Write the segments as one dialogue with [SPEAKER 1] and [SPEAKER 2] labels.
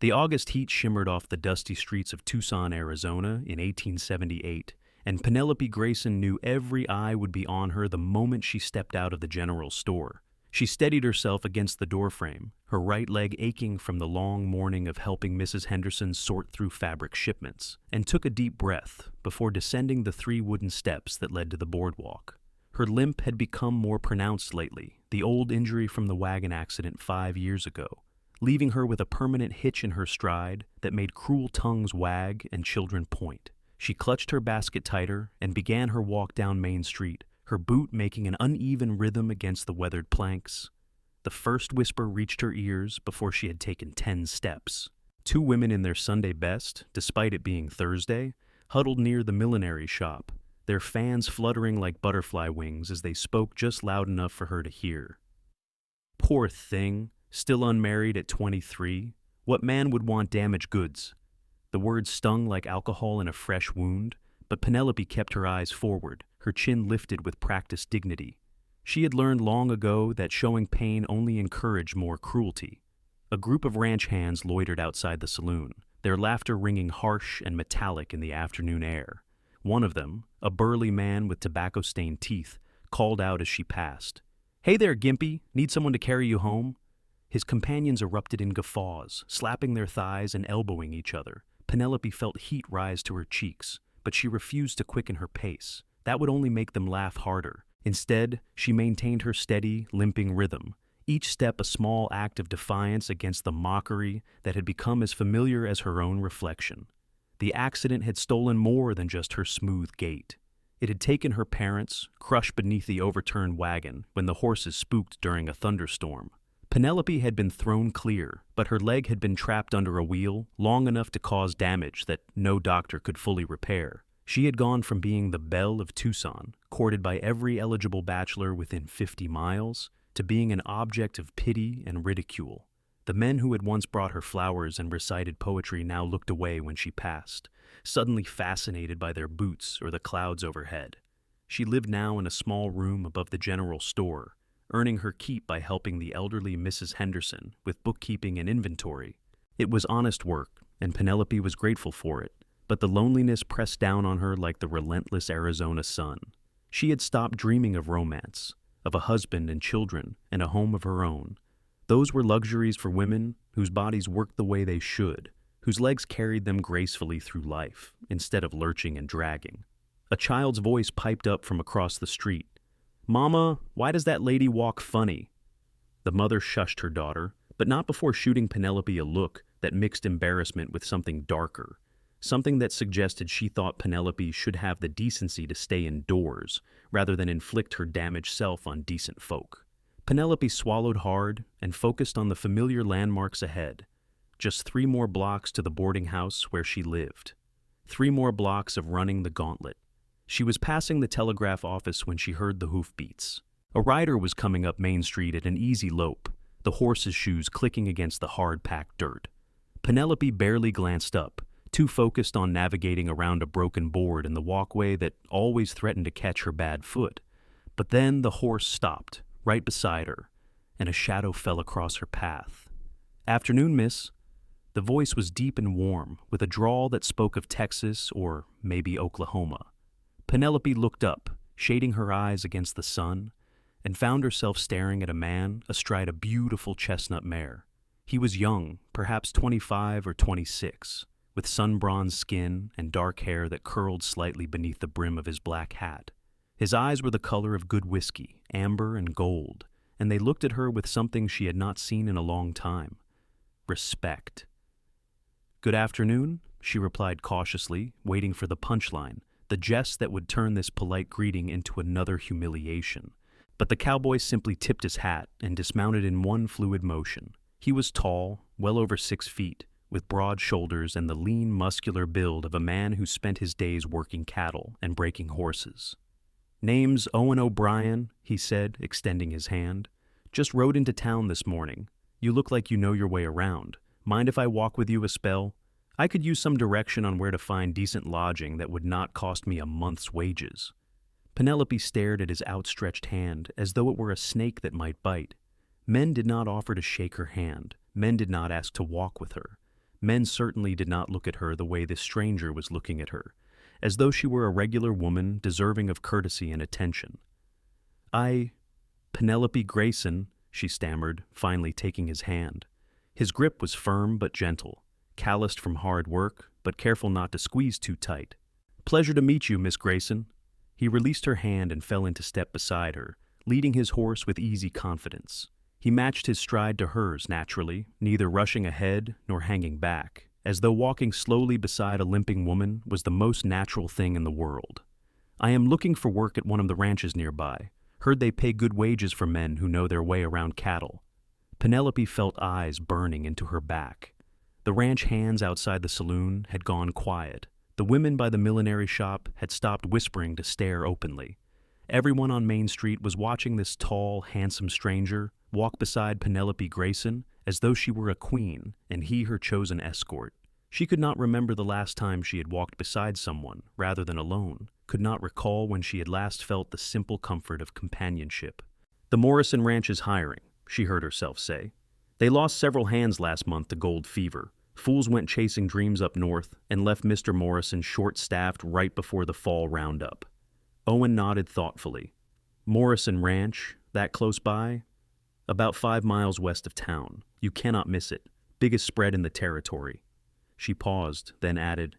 [SPEAKER 1] The August heat shimmered off the dusty streets of Tucson, Arizona in 1878, and Penelope Grayson knew every eye would be on her the moment she stepped out of the general store. She steadied herself against the doorframe, her right leg aching from the long morning of helping Mrs. Henderson sort through fabric shipments, and took a deep breath before descending the 3 wooden steps that led to the boardwalk. Her limp had become more pronounced lately, the old injury from the wagon accident 5 years ago, leaving her with a permanent hitch in her stride that made cruel tongues wag and children point. She clutched her basket tighter and began her walk down Main Street, her boot making an uneven rhythm against the weathered planks. The first whisper reached her ears before she had taken 10 steps. 2 women in their Sunday best, despite it being Thursday, huddled near the millinery shop, their fans fluttering like butterfly wings as they spoke just loud enough for her to hear. Poor thing, still unmarried at 23. What man would want damaged goods? The words stung like alcohol in a fresh wound, but Penelope kept her eyes forward, her chin lifted with practiced dignity. She had learned long ago that showing pain only encouraged more cruelty. A group of ranch hands loitered outside the saloon, their laughter ringing harsh and metallic in the afternoon air. One of them, a burly man with tobacco-stained teeth, called out as she passed, "Hey there, Gimpy, need someone to carry you home?" His companions erupted in guffaws, slapping their thighs and elbowing each other. Penelope felt heat rise to her cheeks, but she refused to quicken her pace. That would only make them laugh harder. Instead, she maintained her steady, limping rhythm, each step a small act of defiance against the mockery that had become as familiar as her own reflection. The accident had stolen more than just her smooth gait. It had taken her parents, crushed beneath the overturned wagon when the horses spooked during a thunderstorm. Penelope had been thrown clear, but her leg had been trapped under a wheel long enough to cause damage that no doctor could fully repair. She had gone from being the belle of Tucson, courted by every eligible bachelor within 50 miles, to being an object of pity and ridicule. The men who had once brought her flowers and recited poetry now looked away when she passed, suddenly fascinated by their boots or the clouds overhead. She lived now in a small room above the general store, earning her keep by helping the elderly Mrs. Henderson with bookkeeping and inventory. It was honest work, and Penelope was grateful for it, but the loneliness pressed down on her like the relentless Arizona sun. She had stopped dreaming of romance, of a husband and children and a home of her own. Those were luxuries for women whose bodies worked the way they should, whose legs carried them gracefully through life, instead of lurching and dragging. A child's voice piped up from across the street. "Mama, why does that lady walk funny?" The mother shushed her daughter, but not before shooting Penelope a look that mixed embarrassment with something darker, something that suggested she thought Penelope should have the decency to stay indoors rather than inflict her damaged self on decent folk. Penelope swallowed hard and focused on the familiar landmarks ahead. Just 3 more blocks to the boarding house where she lived. 3 more blocks of running the gauntlet. She was passing the telegraph office when she heard the hoofbeats. A rider was coming up Main Street at an easy lope, the horse's shoes clicking against the hard-packed dirt. Penelope barely glanced up, too focused on navigating around a broken board in the walkway that always threatened to catch her bad foot. But then the horse stopped, right beside her, and a shadow fell across her path. "Afternoon, miss." The voice was deep and warm, with a drawl that spoke of Texas or maybe Oklahoma. Penelope looked up, shading her eyes against the sun, and found herself staring at a man astride a beautiful chestnut mare. He was young, perhaps 25 or 26, with sun-bronzed skin and dark hair that curled slightly beneath the brim of his black hat. His eyes were the color of good whiskey, amber and gold, and they looked at her with something she had not seen in a long time: respect. "Good afternoon," she replied cautiously, waiting for the punchline, the jest that would turn this polite greeting into another humiliation. But the cowboy simply tipped his hat and dismounted in one fluid motion. He was tall, well over 6 feet, with broad shoulders and the lean, muscular build of a man who spent his days working cattle and breaking horses. "Name's Owen O'Brien," he said, extending his hand. "Just rode into town this morning. You look like you know your way around. Mind if I walk with you a spell? I could use some direction on where to find decent lodging that would not cost me a month's wages." Penelope stared at his outstretched hand as though it were a snake that might bite. Men did not offer to shake her hand. Men did not ask to walk with her. Men certainly did not look at her the way this stranger was looking at her, as though she were a regular woman deserving of courtesy and attention. Penelope Grayson, she stammered, finally taking his hand. His grip was firm but gentle, calloused from hard work, but careful not to squeeze too tight. "Pleasure to meet you, Miss Grayson." He released her hand and fell into step beside her, leading his horse with easy confidence. He matched his stride to hers naturally, neither rushing ahead nor hanging back, as though walking slowly beside a limping woman was the most natural thing in the world. "I am looking for work at one of the ranches nearby. Heard they pay good wages for men who know their way around cattle." Penelope felt eyes burning into her back. The ranch hands outside the saloon had gone quiet. The women by the millinery shop had stopped whispering to stare openly. Everyone on Main Street was watching this tall, handsome stranger walk beside Penelope Grayson as though she were a queen and he her chosen escort. She could not remember the last time she had walked beside someone rather than alone, could not recall when she had last felt the simple comfort of companionship. "The Morrison Ranch is hiring," she heard herself say. "They lost several hands last month to gold fever. Fools went chasing dreams up north and left Mr. Morrison short-staffed right before the fall roundup." Owen nodded thoughtfully. "Morrison Ranch, that close by?" "About 5 miles west of town. You cannot miss it. Biggest spread in the territory." She paused, then added,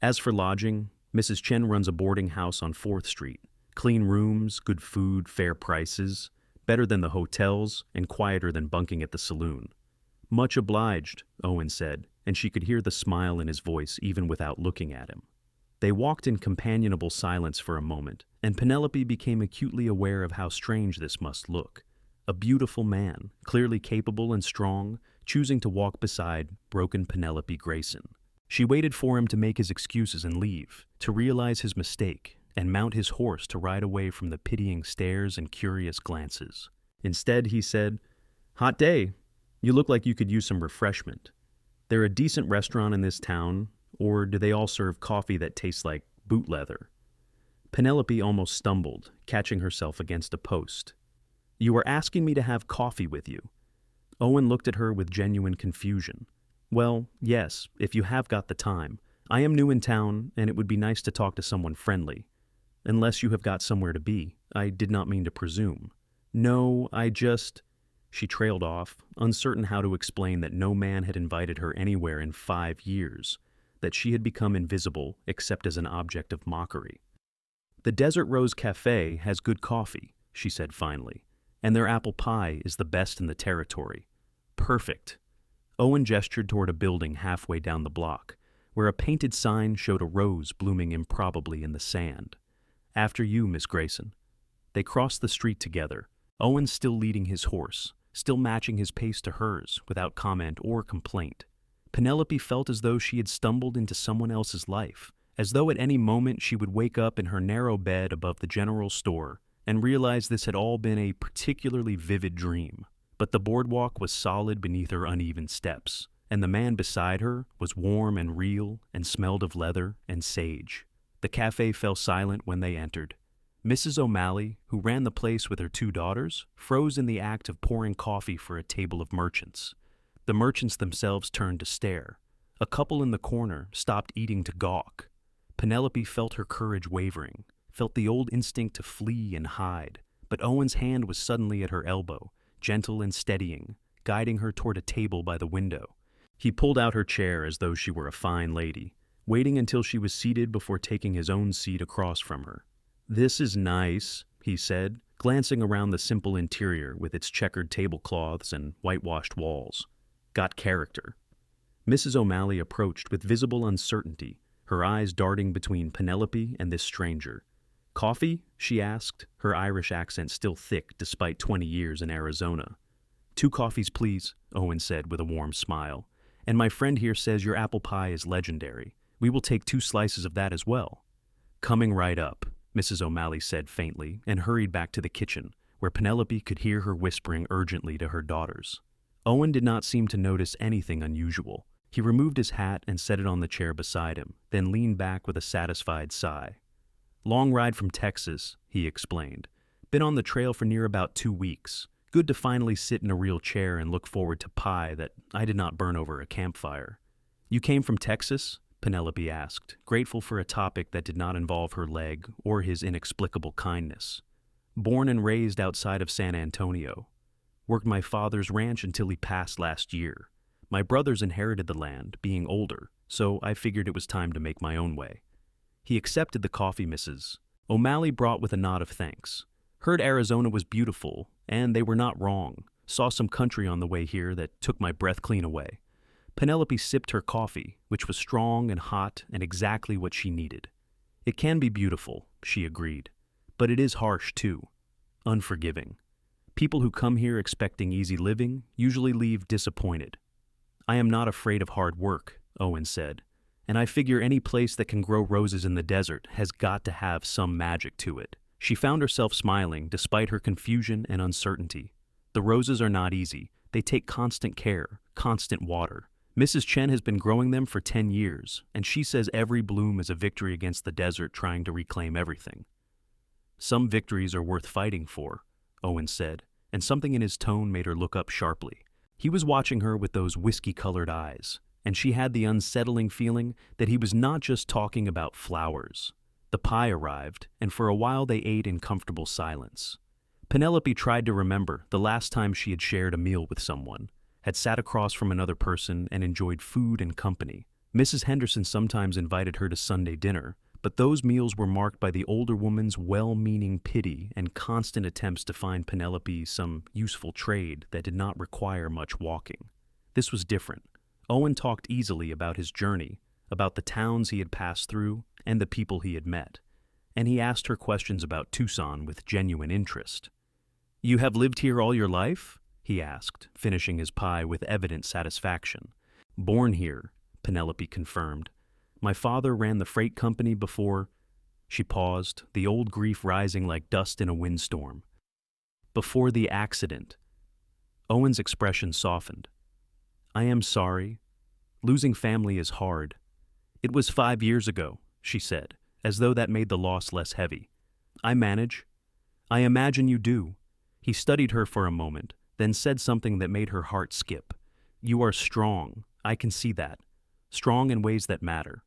[SPEAKER 1] "As for lodging, Mrs. Chen runs a boarding house on 4th Street. Clean rooms, good food, fair prices. Better than the hotels, and quieter than bunking at the saloon." "Much obliged," Owen said, and she could hear the smile in his voice even without looking at him. They walked in companionable silence for a moment, and Penelope became acutely aware of how strange this must look. A beautiful man, clearly capable and strong, choosing to walk beside broken Penelope Grayson. She waited for him to make his excuses and leave, to realize his mistake, and mount his horse to ride away from the pitying stares and curious glances. Instead, he said, "Hot day. You look like you could use some refreshment. There a decent restaurant in this town, or do they all serve coffee that tastes like boot leather?" Penelope almost stumbled, catching herself against a post. "You are asking me to have coffee with you?" Owen looked at her with genuine confusion. "Well, yes, if you have got the time. I am new in town, and it would be nice to talk to someone friendly. Unless you have got somewhere to be. I did not mean to presume." "No, I just—" She trailed off, uncertain how to explain that no man had invited her anywhere in 5 years, that she had become invisible except as an object of mockery. "The Desert Rose Cafe has good coffee," she said finally, "and their apple pie is the best in the territory." "Perfect." Owen gestured toward a building halfway down the block, where a painted sign showed a rose blooming improbably in the sand. "After you, Miss Grayson." They crossed the street together, Owen still leading his horse, still matching his pace to hers without comment or complaint. Penelope felt as though she had stumbled into someone else's life, as though at any moment she would wake up in her narrow bed above the general store and realize this had all been a particularly vivid dream. But the boardwalk was solid beneath her uneven steps, and the man beside her was warm and real and smelled of leather and sage. The cafe fell silent when they entered. Mrs. O'Malley, who ran the place with her 2 daughters, froze in the act of pouring coffee for a table of merchants. The merchants themselves turned to stare. A couple in the corner stopped eating to gawk. Penelope felt her courage wavering, felt the old instinct to flee and hide, but Owen's hand was suddenly at her elbow, gentle and steadying, guiding her toward a table by the window. He pulled out her chair as though she were a fine lady, waiting until she was seated before taking his own seat across from her. "This is nice," he said, glancing around the simple interior with its checkered tablecloths and whitewashed walls. "Got character." Mrs. O'Malley approached with visible uncertainty, her eyes darting between Penelope and this stranger. "Coffee?" she asked, her Irish accent still thick despite 20 years in Arizona. "2 coffees, please," Owen said with a warm smile. "And my friend here says your apple pie is legendary. We will take 2 slices of that as well." "Coming right up," Mrs. O'Malley said faintly, and hurried back to the kitchen, where Penelope could hear her whispering urgently to her daughters. Owen did not seem to notice anything unusual. He removed his hat and set it on the chair beside him, then leaned back with a satisfied sigh. "Long ride from Texas," he explained. "Been on the trail for near about 2 weeks. Good to finally sit in a real chair and look forward to pie that I did not burn over a campfire." You came from Texas? Penelope asked, grateful for a topic that did not involve her leg or his inexplicable kindness. Born and raised outside of San Antonio. Worked my father's ranch until he passed last year. My brothers inherited the land, being older, so I figured it was time to make my own way. He accepted the coffee, Mrs. O'Malley brought with a nod of thanks. Heard Arizona was beautiful, and they were not wrong. Saw some country on the way here that took my breath clean away. Penelope sipped her coffee, which was strong and hot and exactly what she needed. It can be beautiful, she agreed, but it is harsh too. Unforgiving. People who come here expecting easy living usually leave disappointed. I am not afraid of hard work, Owen said, and I figure any place that can grow roses in the desert has got to have some magic to it. She found herself smiling despite her confusion and uncertainty. The roses are not easy. They take constant care, constant water. Mrs. Chen has been growing them for 10 years, and she says every bloom is a victory against the desert trying to reclaim everything. Some victories are worth fighting for, Owen said, and something in his tone made her look up sharply. He was watching her with those whiskey-colored eyes, and she had the unsettling feeling that he was not just talking about flowers. The pie arrived, and for a while they ate in comfortable silence. Penelope tried to remember the last time she had shared a meal with someone, had sat across from another person and enjoyed food and company. Mrs. Henderson sometimes invited her to Sunday dinner, but those meals were marked by the older woman's well-meaning pity and constant attempts to find Penelope some useful trade that did not require much walking. This was different. Owen talked easily about his journey, about the towns he had passed through and the people he had met, and he asked her questions about Tucson with genuine interest. "You have lived here all your life?" he asked, finishing his pie with evident satisfaction. "Born here," Penelope confirmed. "My father ran the freight company before—" She paused, the old grief rising like dust in a windstorm. "Before the accident." Owen's expression softened. "I am sorry. Losing family is hard. It was 5 years ago," she said, as though that made the loss less heavy. "I manage." "I imagine you do." He studied her for a moment, then said something that made her heart skip. "You are strong. I can see that. Strong in ways that matter."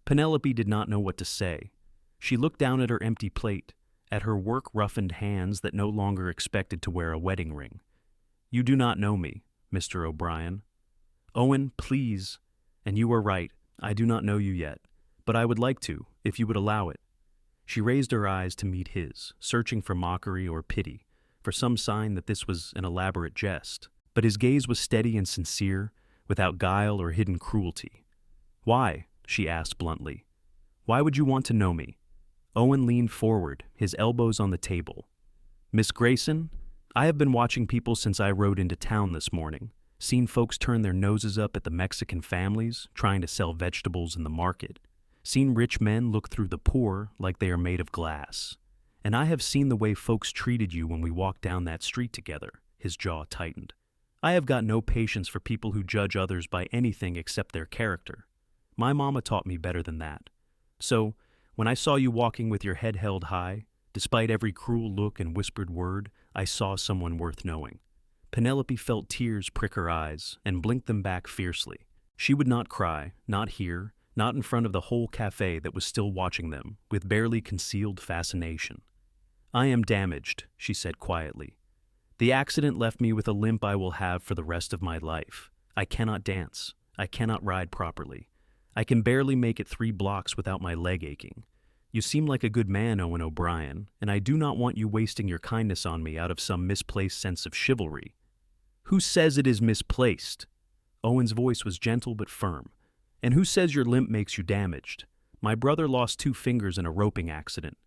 [SPEAKER 1] Penelope did not know what to say. She looked down at her empty plate, at her work-roughened hands that no longer expected to wear a wedding ring. "You do not know me, Mr. O'Brien." "Owen, please." "And you are right. I do not know you yet. But I would like to, if you would allow it." She raised her eyes to meet his, searching for mockery or pity, for some sign that this was an elaborate jest. But his gaze was steady and sincere, without guile or hidden cruelty. "Why?" she asked bluntly. "Why would you want to know me?" Owen leaned forward, his elbows on the table. "Miss Grayson, I have been watching people since I rode into town this morning, seen folks turn their noses up at the Mexican families trying to sell vegetables in the market, seen rich men look through the poor like they are made of glass. And I have seen the way folks treated you when we walked down that street together." His jaw tightened. "I have got no patience for people who judge others by anything except their character. My mama taught me better than that. So, when I saw you walking with your head held high, despite every cruel look and whispered word, I saw someone worth knowing." Penelope felt tears prick her eyes and blinked them back fiercely. She would not cry, not here, not in front of the whole cafe that was still watching them with barely concealed fascination. "I am damaged," she said quietly. "The accident left me with a limp I will have for the rest of my life. I cannot dance. I cannot ride properly. I can barely make it 3 blocks without my leg aching. You seem like a good man, Owen O'Brien, and I do not want you wasting your kindness on me out of some misplaced sense of chivalry." "Who says it is misplaced?" Owen's voice was gentle but firm. "And who says your limp makes you damaged? My brother lost 2 fingers in a roping accident.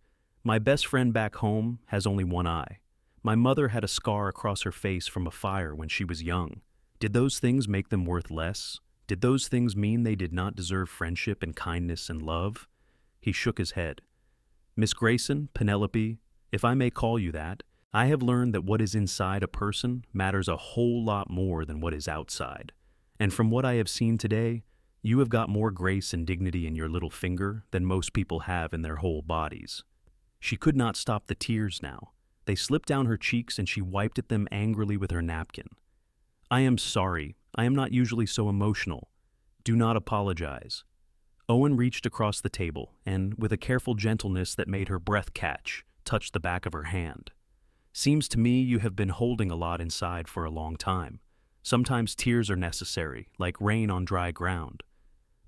[SPEAKER 1] My best friend back home has only 1 eye. My mother had a scar across her face from a fire when she was young. Did those things make them worth less? Did those things mean they did not deserve friendship and kindness and love?" He shook his head. "Miss Grayson, Penelope, if I may call you that, I have learned that what is inside a person matters a whole lot more than what is outside. And from what I have seen today, you have got more grace and dignity in your little finger than most people have in their whole bodies." She could not stop the tears now. They slipped down her cheeks and she wiped at them angrily with her napkin. "I am sorry. I am not usually so emotional." Do not apologize. Owen reached across the table and, with a careful gentleness that made her breath catch, touched the back of her hand. Seems to me you have been holding a lot inside for a long time. Sometimes tears are necessary, like rain on dry ground.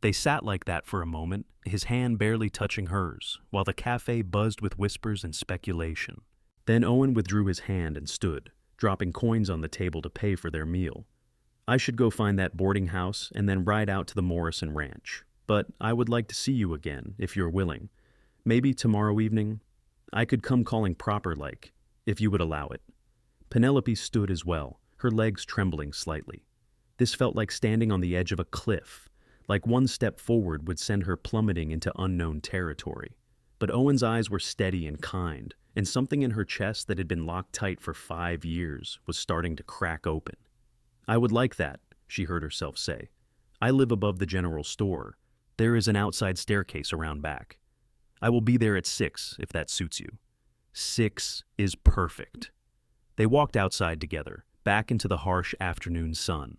[SPEAKER 1] They sat like that for a moment, his hand barely touching hers, while the cafe buzzed with whispers and speculation. Then Owen withdrew his hand and stood, dropping coins on the table to pay for their meal. I should go find that boarding house and then ride out to the Morrison Ranch. But I would like to see you again, if you're willing. Maybe tomorrow evening. I could come calling proper-like, if you would allow it. Penelope stood as well, her legs trembling slightly. This felt like standing on the edge of a cliff, like one step forward would send her plummeting into unknown territory. But Owen's eyes were steady and kind, and something in her chest that had been locked tight for 5 years was starting to crack open. I would like that, she heard herself say. I live above the general store. There is an outside staircase around back. I will be there at 6, if that suits you. 6 is perfect. They walked outside together, back into the harsh afternoon sun.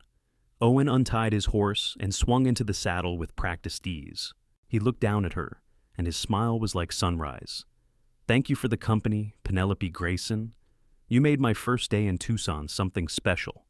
[SPEAKER 1] Owen untied his horse and swung into the saddle with practiced ease. He looked down at her, and his smile was like sunrise. Thank you for the company, Penelope Grayson. You made my first day in Tucson something special.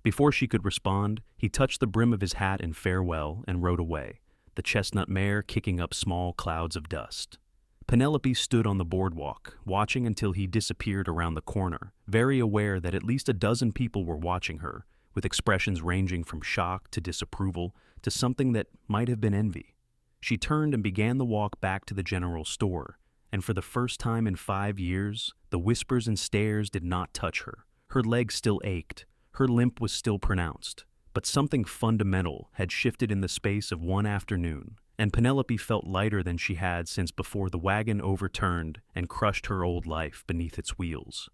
[SPEAKER 1] Before she could respond, he touched the brim of his hat in farewell and rode away, the chestnut mare kicking up small clouds of dust. Penelope stood on the boardwalk, watching until he disappeared around the corner, very aware that at least a dozen people were watching her, with expressions ranging from shock to disapproval to something that might have been envy. She turned and began the walk back to the general store, and for the first time in 5 years, the whispers and stares did not touch her. Her legs still ached, her limp was still pronounced, but something fundamental had shifted in the space of one afternoon, and Penelope felt lighter than she had since before the wagon overturned and crushed her old life beneath its wheels.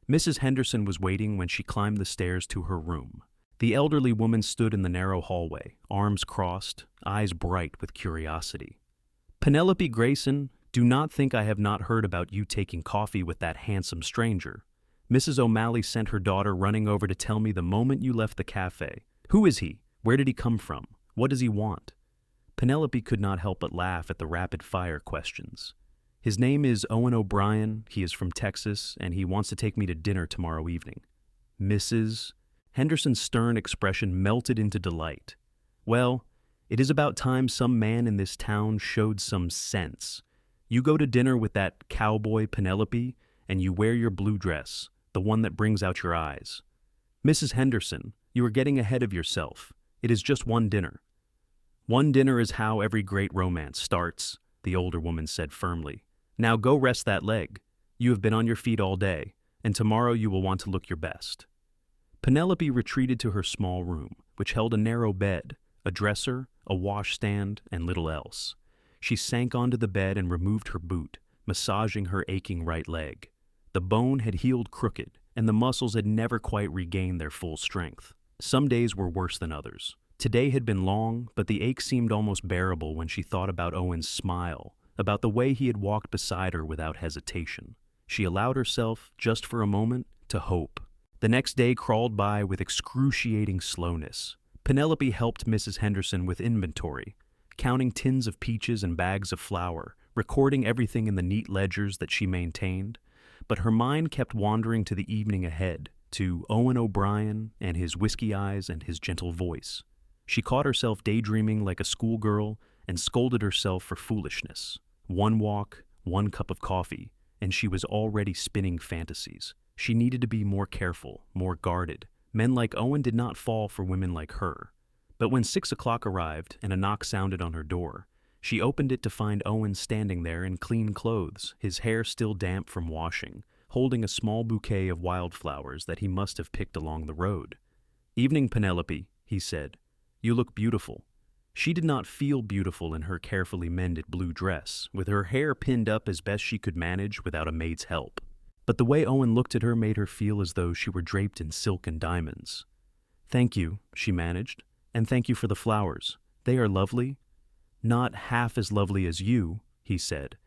[SPEAKER 1] Mrs. Henderson was waiting when she climbed the stairs to her room. The elderly woman stood in the narrow hallway, arms crossed, eyes bright with curiosity. Penelope Grayson, do not think I have not heard about you taking coffee with that handsome stranger. Mrs. O'Malley sent her daughter running over to tell me the moment you left the cafe. Who is he? Where did he come from? What does he want? Penelope could not help but laugh at the rapid-fire questions. His name is Owen O'Brien, he is from Texas, and he wants to take me to dinner tomorrow evening. Mrs. Henderson's stern expression melted into delight. Well, it is about time some man in this town showed some sense. You go to dinner with that cowboy Penelope, and you wear your blue dress, the one that brings out your eyes. Mrs. Henderson, you are getting ahead of yourself. It is just one dinner. One dinner is how every great romance starts, the older woman said firmly. Now go rest that leg. You have been on your feet all day, and tomorrow you will want to look your best. Penelope retreated to her small room, which held a narrow bed, a dresser, a washstand, and little else. She sank onto the bed and removed her boot, massaging her aching right leg. The bone had healed crooked, and the muscles had never quite regained their full strength. Some days were worse than others. Today had been long, but the ache seemed almost bearable when she thought about Owen's smile, about the way he had walked beside her without hesitation. She allowed herself, just for a moment, to hope. The next day crawled by with excruciating slowness. Penelope helped Mrs. Henderson with inventory, counting tins of peaches and bags of flour, recording everything in the neat ledgers that she maintained. But her mind kept wandering to the evening ahead, to Owen O'Brien and his whiskey eyes and his gentle voice. She caught herself daydreaming like a schoolgirl and scolded herself for foolishness. One walk, one cup of coffee, and she was already spinning fantasies. She needed to be more careful, more guarded. Men like Owen did not fall for women like her. But when 6 o'clock arrived and a knock sounded on her door, she opened it to find Owen standing there in clean clothes, his hair still damp from washing, holding a small bouquet of wildflowers that he must have picked along the road. "Evening, Penelope," he said. "You look beautiful." She did not feel beautiful in her carefully mended blue dress, with her hair pinned up as best she could manage without a maid's help. But the way Owen looked at her made her feel as though she were draped in silk and diamonds. "Thank you," she managed, "and thank you for the flowers. They are lovely." "Not half as lovely as you," he said,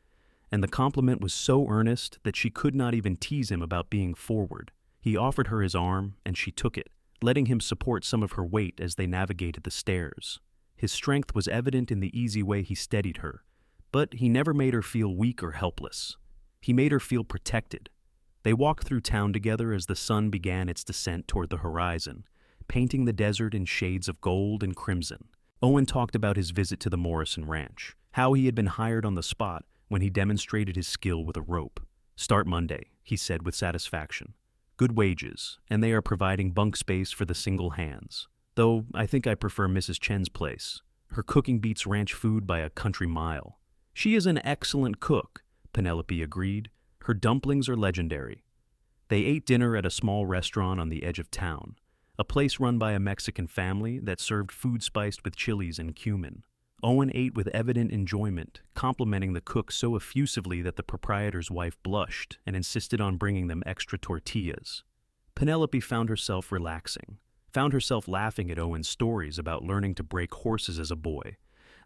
[SPEAKER 1] and the compliment was so earnest that she could not even tease him about being forward. He offered her his arm, and she took it, letting him support some of her weight as they navigated the stairs. His strength was evident in the easy way he steadied her, but he never made her feel weak or helpless. He made her feel protected. They walked through town together as the sun began its descent toward the horizon, painting the desert in shades of gold and crimson. Owen talked about his visit to the Morrison Ranch, how he had been hired on the spot when he demonstrated his skill with a rope. "Start Monday," he said with satisfaction. "Good wages, and they are providing bunk space for the single hands. Though I think I prefer Mrs. Chen's place. Her cooking beats ranch food by a country mile." "She is an excellent cook," Penelope agreed. "Her dumplings are legendary." They ate dinner at a small restaurant on the edge of town, a place run by a Mexican family that served food spiced with chilies and cumin. Owen ate with evident enjoyment, complimenting the cook so effusively that the proprietor's wife blushed and insisted on bringing them extra tortillas. Penelope found herself relaxing, found herself laughing at Owen's stories about learning to break horses as a boy,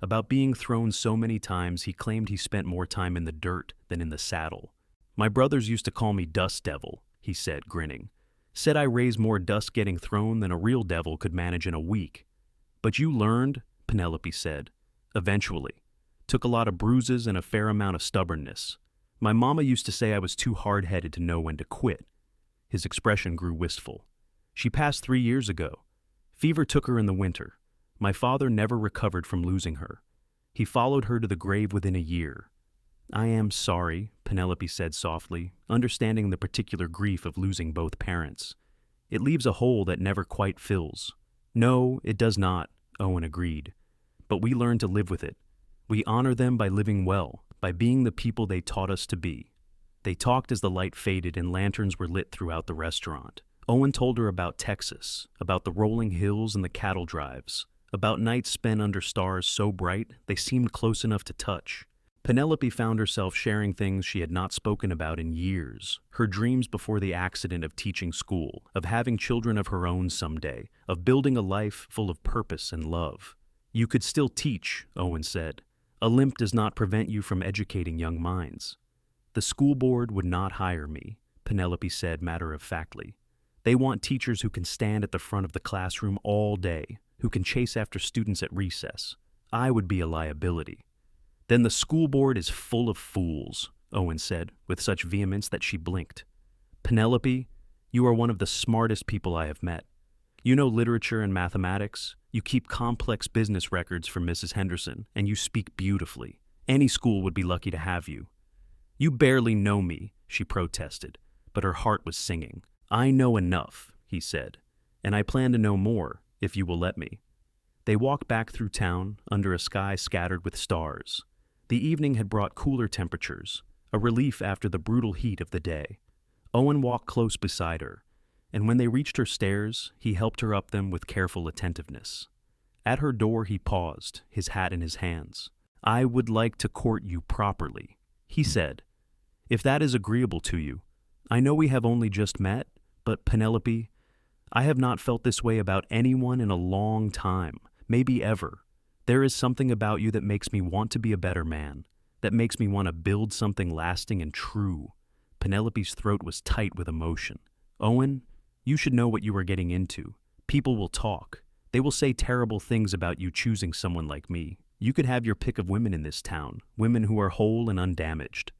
[SPEAKER 1] about being thrown so many times he claimed he spent more time in the dirt than in the saddle. "My brothers used to call me Dust Devil," he said, grinning. "Said I raised more dust getting thrown than a real devil could manage in a week." "But you learned," Penelope said. "Eventually. Took a lot of bruises and a fair amount of stubbornness. My mama used to say I was too hard-headed to know when to quit." His expression grew wistful. "She passed 3 years ago. Fever took her in the winter. My father never recovered from losing her. He followed her to the grave within a year." "I am sorry," Penelope said softly, understanding the particular grief of losing both parents. "It leaves a hole that never quite fills." "No, it does not," Owen agreed. "But we learn to live with it. We honor them by living well, by being the people they taught us to be." They talked as the light faded and lanterns were lit throughout the restaurant. Owen told her about Texas, about the rolling hills and the cattle drives, about nights spent under stars so bright they seemed close enough to touch. Penelope found herself sharing things she had not spoken about in years, her dreams before the accident of teaching school, of having children of her own someday, of building a life full of purpose and love. "You could still teach," Owen said. "A limp does not prevent you from educating young minds." "The school board would not hire me," Penelope said matter-of-factly. "They want teachers who can stand at the front of the classroom all day, who can chase after students at recess. I would be a liability." "Then the school board is full of fools," Owen said, with such vehemence that she blinked. "Penelope, you are one of the smartest people I have met. You know literature and mathematics, you keep complex business records for Mrs. Henderson, and you speak beautifully. Any school would be lucky to have you." "You barely know me," she protested, but her heart was singing. "I know enough," he said, "and I plan to know more, if you will let me." They walked back through town, under a sky scattered with stars. The evening had brought cooler temperatures, a relief after the brutal heat of the day. Owen walked close beside her, and when they reached her stairs, he helped her up them with careful attentiveness. At her door he paused, his hat in his hands. "I would like to court you properly," he said. "If that is agreeable to you. I know we have only just met, but Penelope, I have not felt this way about anyone in a long time, maybe ever. There is something about you that makes me want to be a better man, that makes me want to build something lasting and true." Penelope's throat was tight with emotion. "Owen, you should know what you are getting into. People will talk. They will say terrible things about you choosing someone like me. You could have your pick of women in this town, women who are whole and undamaged."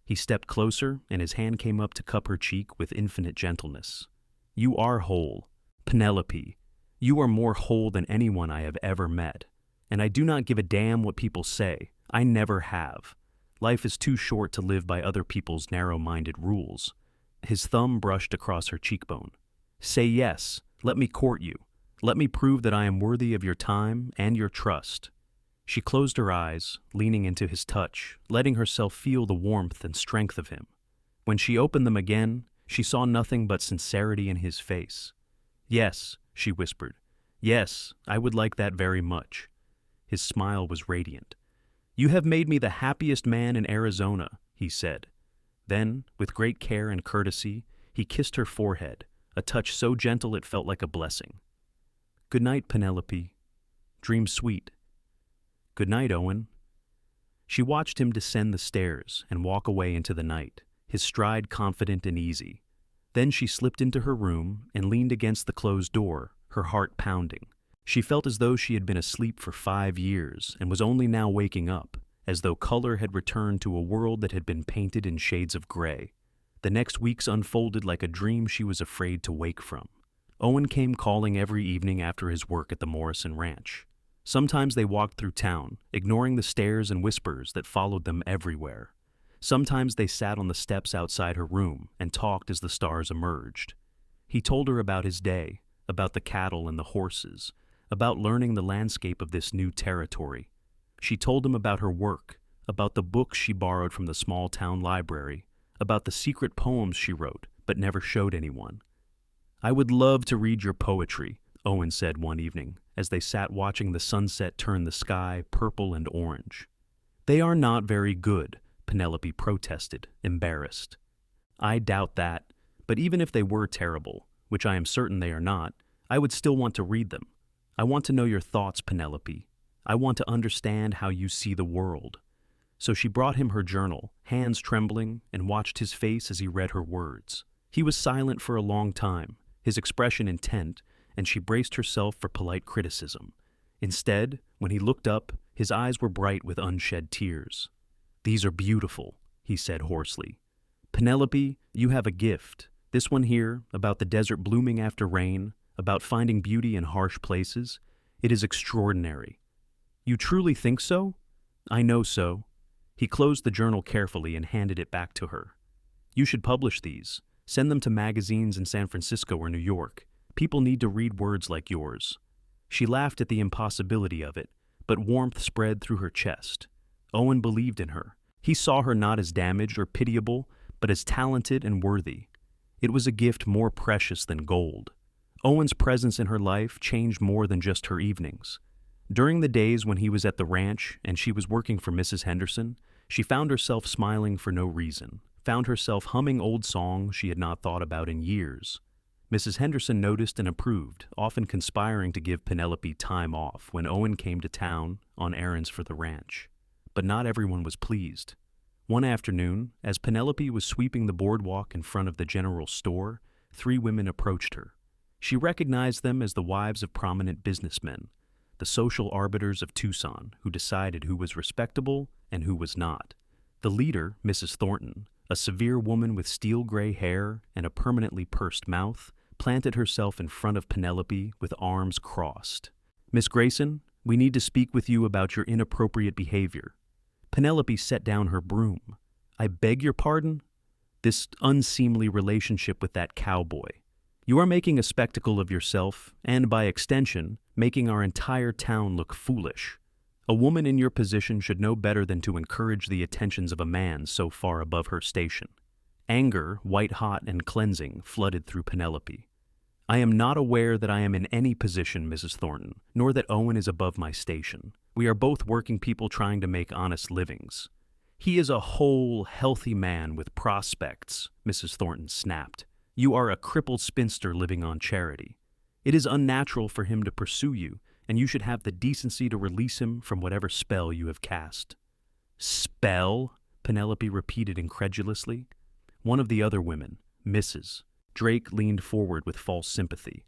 [SPEAKER 1] He stepped closer, and his hand came up to cup her cheek with infinite gentleness. "You are whole. Penelope, you are more whole than anyone I have ever met. And I do not give a damn what people say. I never have. Life is too short to live by other people's narrow-minded rules." His thumb brushed across her cheekbone. "Say yes. Let me court you. Let me prove that I am worthy of your time and your trust." She closed her eyes, leaning into his touch, letting herself feel the warmth and strength of him. When she opened them again, she saw nothing but sincerity in his face. "Yes," she whispered. "Yes, I would like that very much." His smile was radiant. "You have made me the happiest man in Arizona," he said. Then, with great care and courtesy, he kissed her forehead, a touch so gentle it felt like a blessing. "Good night, Penelope. Dream sweet." "Good night, Owen." She watched him descend the stairs and walk away into the night, his stride confident and easy. Then she slipped into her room and leaned against the closed door, her heart pounding. She felt as though she had been asleep for 5 years and was only now waking up, as though color had returned to a world that had been painted in shades of gray. The next weeks unfolded like a dream she was afraid to wake from. Owen came calling every evening after his work at the Morrison Ranch. Sometimes they walked through town, ignoring the stares and whispers that followed them everywhere. Sometimes they sat on the steps outside her room and talked as the stars emerged. He told her about his day, about the cattle and the horses, about learning the landscape of this new territory. She told him about her work, about the books she borrowed from the small town library, about the secret poems she wrote but never showed anyone. "I would love to read your poetry," Owen said one evening, as they sat watching the sunset turn the sky purple and orange. "They are not very good," Penelope protested, embarrassed. "I doubt that, but even if they were terrible, which I am certain they are not, I would still want to read them. I want to know your thoughts, Penelope. I want to understand how you see the world." So she brought him her journal, hands trembling, and watched his face as he read her words. He was silent for a long time, his expression intent, and she braced herself for polite criticism. Instead, when he looked up, his eyes were bright with unshed tears. "These are beautiful," he said hoarsely. "Penelope, you have a gift. This one here, about the desert blooming after rain, about finding beauty in harsh places, it is extraordinary." "You truly think so?" "I know so." He closed the journal carefully and handed it back to her. "You should publish these. Send them to magazines in San Francisco or New York. People need to read words like yours." She laughed at the impossibility of it, but warmth spread through her chest. Owen believed in her. He saw her not as damaged or pitiable, but as talented and worthy. It was a gift more precious than gold. Owen's presence in her life changed more than just her evenings. During the days when he was at the ranch and she was working for Mrs. Henderson, she found herself smiling for no reason, found herself humming old songs she had not thought about in years. Mrs. Henderson noticed and approved, often conspiring to give Penelope time off when Owen came to town on errands for the ranch. But not everyone was pleased. One afternoon, as Penelope was sweeping the boardwalk in front of the general store, 3 women approached her. She recognized them as the wives of prominent businessmen, the social arbiters of Tucson who decided who was respectable and who was not. The leader, Mrs. Thornton, a severe woman with steel-gray hair and a permanently pursed mouth, planted herself in front of Penelope with arms crossed. "Miss Grayson, we need to speak with you about your inappropriate behavior." Penelope set down her broom. "I beg your pardon?" "This unseemly relationship with that cowboy. You are making a spectacle of yourself, and by extension, making our entire town look foolish. A woman in your position should know better than to encourage the attentions of a man so far above her station." Anger, white-hot and cleansing, flooded through Penelope. "I am not aware that I am in any position, Mrs. Thornton, nor that Owen is above my station. We are both working people trying to make honest livings." "He is a whole, healthy man with prospects," Mrs. Thornton snapped. "You are a crippled spinster living on charity. It is unnatural for him to pursue you, and you should have the decency to release him from whatever spell you have cast." "Spell?" Penelope repeated incredulously. One of the other women, Mrs. Drake, leaned forward with false sympathy.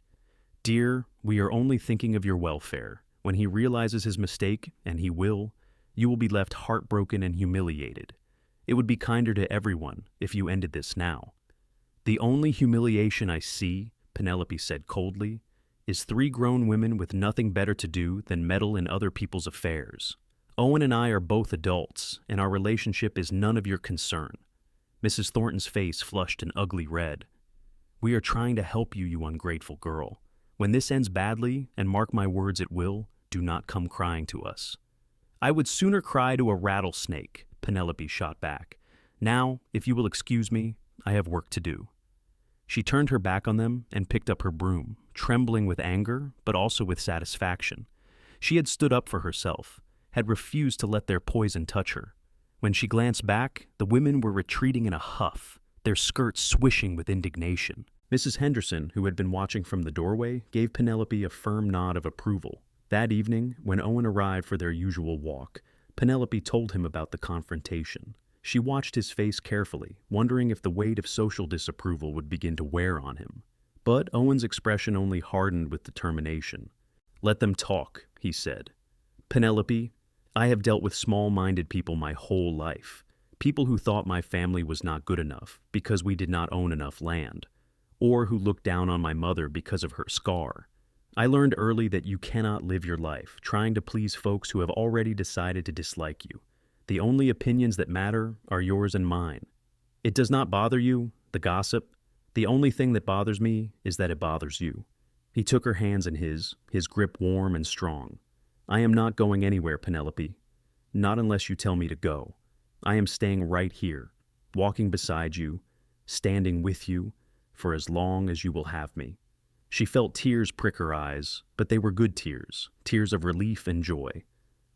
[SPEAKER 1] "Dear, we are only thinking of your welfare. When he realizes his mistake, and he will, you will be left heartbroken and humiliated. It would be kinder to everyone if you ended this now." "The only humiliation I see," Penelope said coldly, "is 3 grown women with nothing better to do than meddle in other people's affairs. Owen and I are both adults, and our relationship is none of your concern." Mrs. Thornton's face flushed an ugly red. "We are trying to help you, you ungrateful girl. When this ends badly, and mark my words it will, do not come crying to us." "I would sooner cry to a rattlesnake," Penelope shot back. "Now, if you will excuse me, I have work to do." She turned her back on them and picked up her broom, trembling with anger, but also with satisfaction. She had stood up for herself, had refused to let their poison touch her. When she glanced back, the women were retreating in a huff, their skirts swishing with indignation. Mrs. Henderson, who had been watching from the doorway, gave Penelope a firm nod of approval. That evening, when Owen arrived for their usual walk, Penelope told him about the confrontation. She watched his face carefully, wondering if the weight of social disapproval would begin to wear on him. But Owen's expression only hardened with determination. "Let them talk," he said. "Penelope, I have dealt with small-minded people my whole life. People who thought my family was not good enough because we did not own enough land, or who looked down on my mother because of her scar. I learned early that you cannot live your life trying to please folks who have already decided to dislike you. The only opinions that matter are yours and mine. It does not bother you, the gossip. The only thing that bothers me is that it bothers you." He took her hands in his grip warm and strong. "I am not going anywhere, Penelope. Not unless you tell me to go. I am staying right here, walking beside you, standing with you, for as long as you will have me." She felt tears prick her eyes, but they were good tears, tears of relief and joy.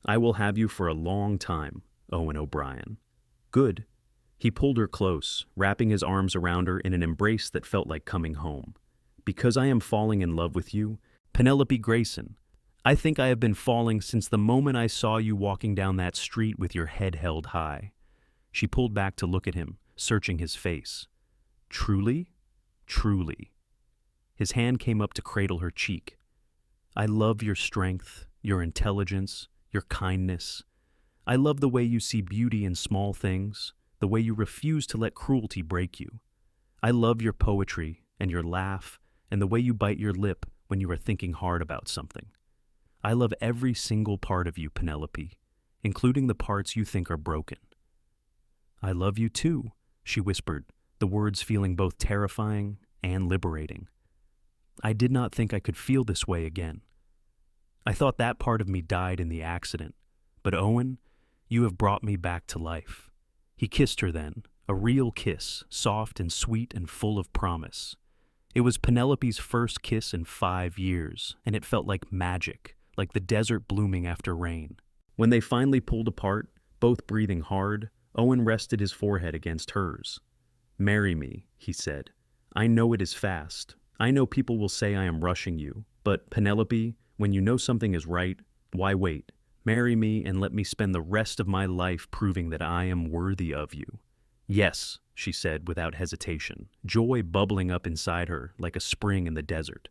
[SPEAKER 1] "I will have you for a long time, Owen O'Brien." "Good." He pulled her close, wrapping his arms around her in an embrace that felt like coming home. "Because I am falling in love with you, Penelope Grayson. I think I have been falling since the moment I saw you walking down that street with your head held high." She pulled back to look at him, searching his face. "Truly? Truly." His hand came up to cradle her cheek. "I love your strength, your intelligence, your kindness. I love the way you see beauty in small things, the way you refuse to let cruelty break you. I love your poetry and your laugh and the way you bite your lip when you are thinking hard about something. I love every single part of you, Penelope, including the parts you think are broken." "I love you too," she whispered, the words feeling both terrifying and liberating. "I did not think I could feel this way again. I thought that part of me died in the accident, but Owen, you have brought me back to life." He kissed her then, a real kiss, soft and sweet and full of promise. It was Penelope's first kiss in 5 years, and it felt like magic, like the desert blooming after rain. When they finally pulled apart, both breathing hard, Owen rested his forehead against hers. "Marry me," he said. "I know it is fast. I know people will say I am rushing you, but Penelope, when you know something is right, why wait? Marry me and let me spend the rest of my life proving that I am worthy of you." "Yes," she said without hesitation, joy bubbling up inside her like a spring in the desert.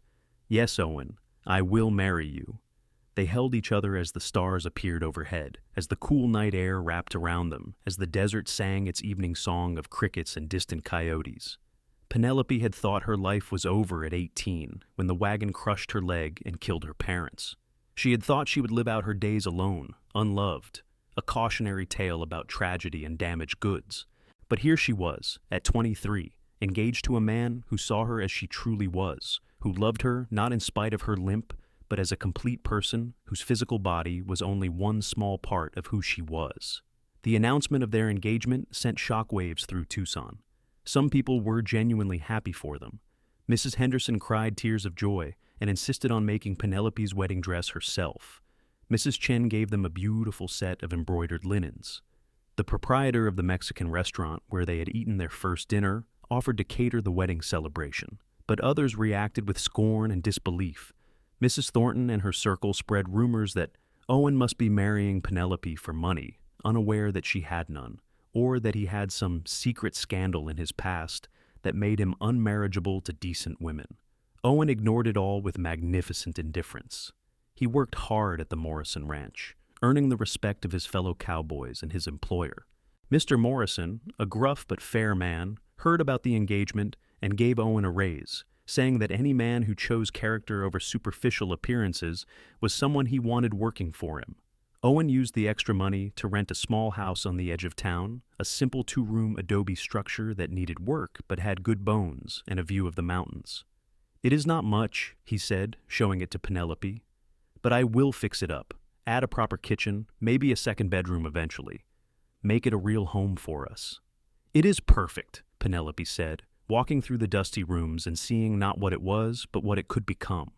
[SPEAKER 1] "Yes, Owen, I will marry you." They held each other as the stars appeared overhead, as the cool night air wrapped around them, as the desert sang its evening song of crickets and distant coyotes. Penelope had thought her life was over at 18, when the wagon crushed her leg and killed her parents. She had thought she would live out her days alone, unloved, a cautionary tale about tragedy and damaged goods. But here she was, at 23, engaged to a man who saw her as she truly was, who loved her not in spite of her limp, but as a complete person whose physical body was only one small part of who she was. The announcement of their engagement sent shockwaves through Tucson. Some people were genuinely happy for them. Mrs. Henderson cried tears of joy and insisted on making Penelope's wedding dress herself. Mrs. Chen gave them a beautiful set of embroidered linens. The proprietor of the Mexican restaurant where they had eaten their first dinner offered to cater the wedding celebration, but others reacted with scorn and disbelief. Mrs. Thornton and her circle spread rumors that Owen must be marrying Penelope for money, unaware that she had none, or that he had some secret scandal in his past that made him unmarriageable to decent women. Owen ignored it all with magnificent indifference. He worked hard at the Morrison Ranch, earning the respect of his fellow cowboys and his employer. Mr. Morrison, a gruff but fair man, heard about the engagement and gave Owen a raise, saying that any man who chose character over superficial appearances was someone he wanted working for him. Owen used the extra money to rent a small house on the edge of town, a simple 2-room adobe structure that needed work but had good bones and a view of the mountains. "It is not much," he said, showing it to Penelope, "but I will fix it up. Add a proper kitchen, maybe a second bedroom eventually. Make it a real home for us." "It is perfect," Penelope said, walking through the dusty rooms and seeing not what it was, but what it could become.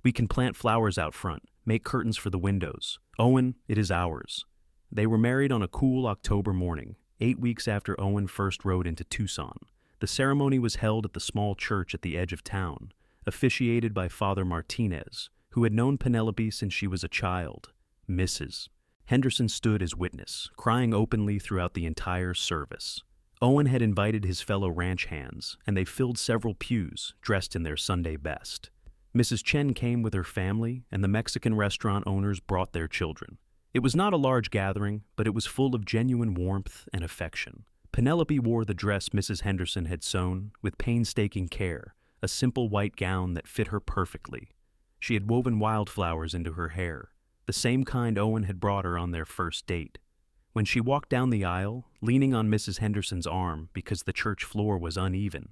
[SPEAKER 1] "We can plant flowers out front, make curtains for the windows. Owen, it is ours." They were married on a cool October morning, 8 weeks after Owen first rode into Tucson. The ceremony was held at the small church at the edge of town, officiated by Father Martinez, who had known Penelope since she was a child. Mrs. Henderson stood as witness, crying openly throughout the entire service. Owen had invited his fellow ranch hands, and they filled several pews, dressed in their Sunday best. Mrs. Chen came with her family, and the Mexican restaurant owners brought their children. It was not a large gathering, but it was full of genuine warmth and affection. Penelope wore the dress Mrs. Henderson had sewn with painstaking care, a simple white gown that fit her perfectly. She had woven wildflowers into her hair, the same kind Owen had brought her on their first date. When she walked down the aisle, leaning on Mrs. Henderson's arm because the church floor was uneven,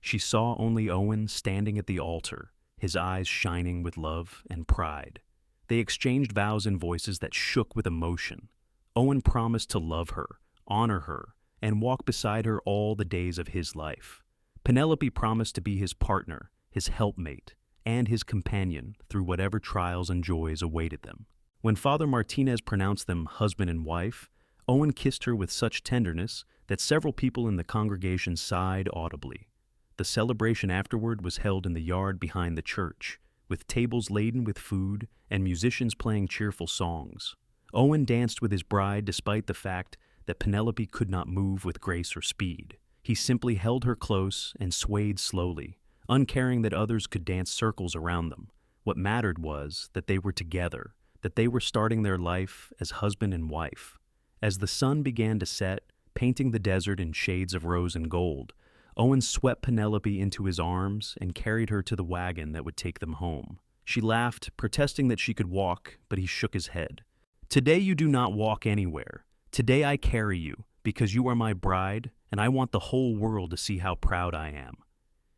[SPEAKER 1] she saw only Owen standing at the altar, his eyes shining with love and pride. They exchanged vows in voices that shook with emotion. Owen promised to love her, honor her, and walk beside her all the days of his life. Penelope promised to be his partner, his helpmate, and his companion through whatever trials and joys awaited them. When Father Martinez pronounced them husband and wife, Owen kissed her with such tenderness that several people in the congregation sighed audibly. The celebration afterward was held in the yard behind the church, with tables laden with food and musicians playing cheerful songs. Owen danced with his bride despite the fact that Penelope could not move with grace or speed. He simply held her close and swayed slowly, uncaring that others could dance circles around them. What mattered was that they were together, that they were starting their life as husband and wife. As the sun began to set, painting the desert in shades of rose and gold, Owen swept Penelope into his arms and carried her to the wagon that would take them home. She laughed, protesting that she could walk, but he shook his head. "Today you do not walk anywhere. Today I carry you, because you are my bride, and I want the whole world to see how proud I am."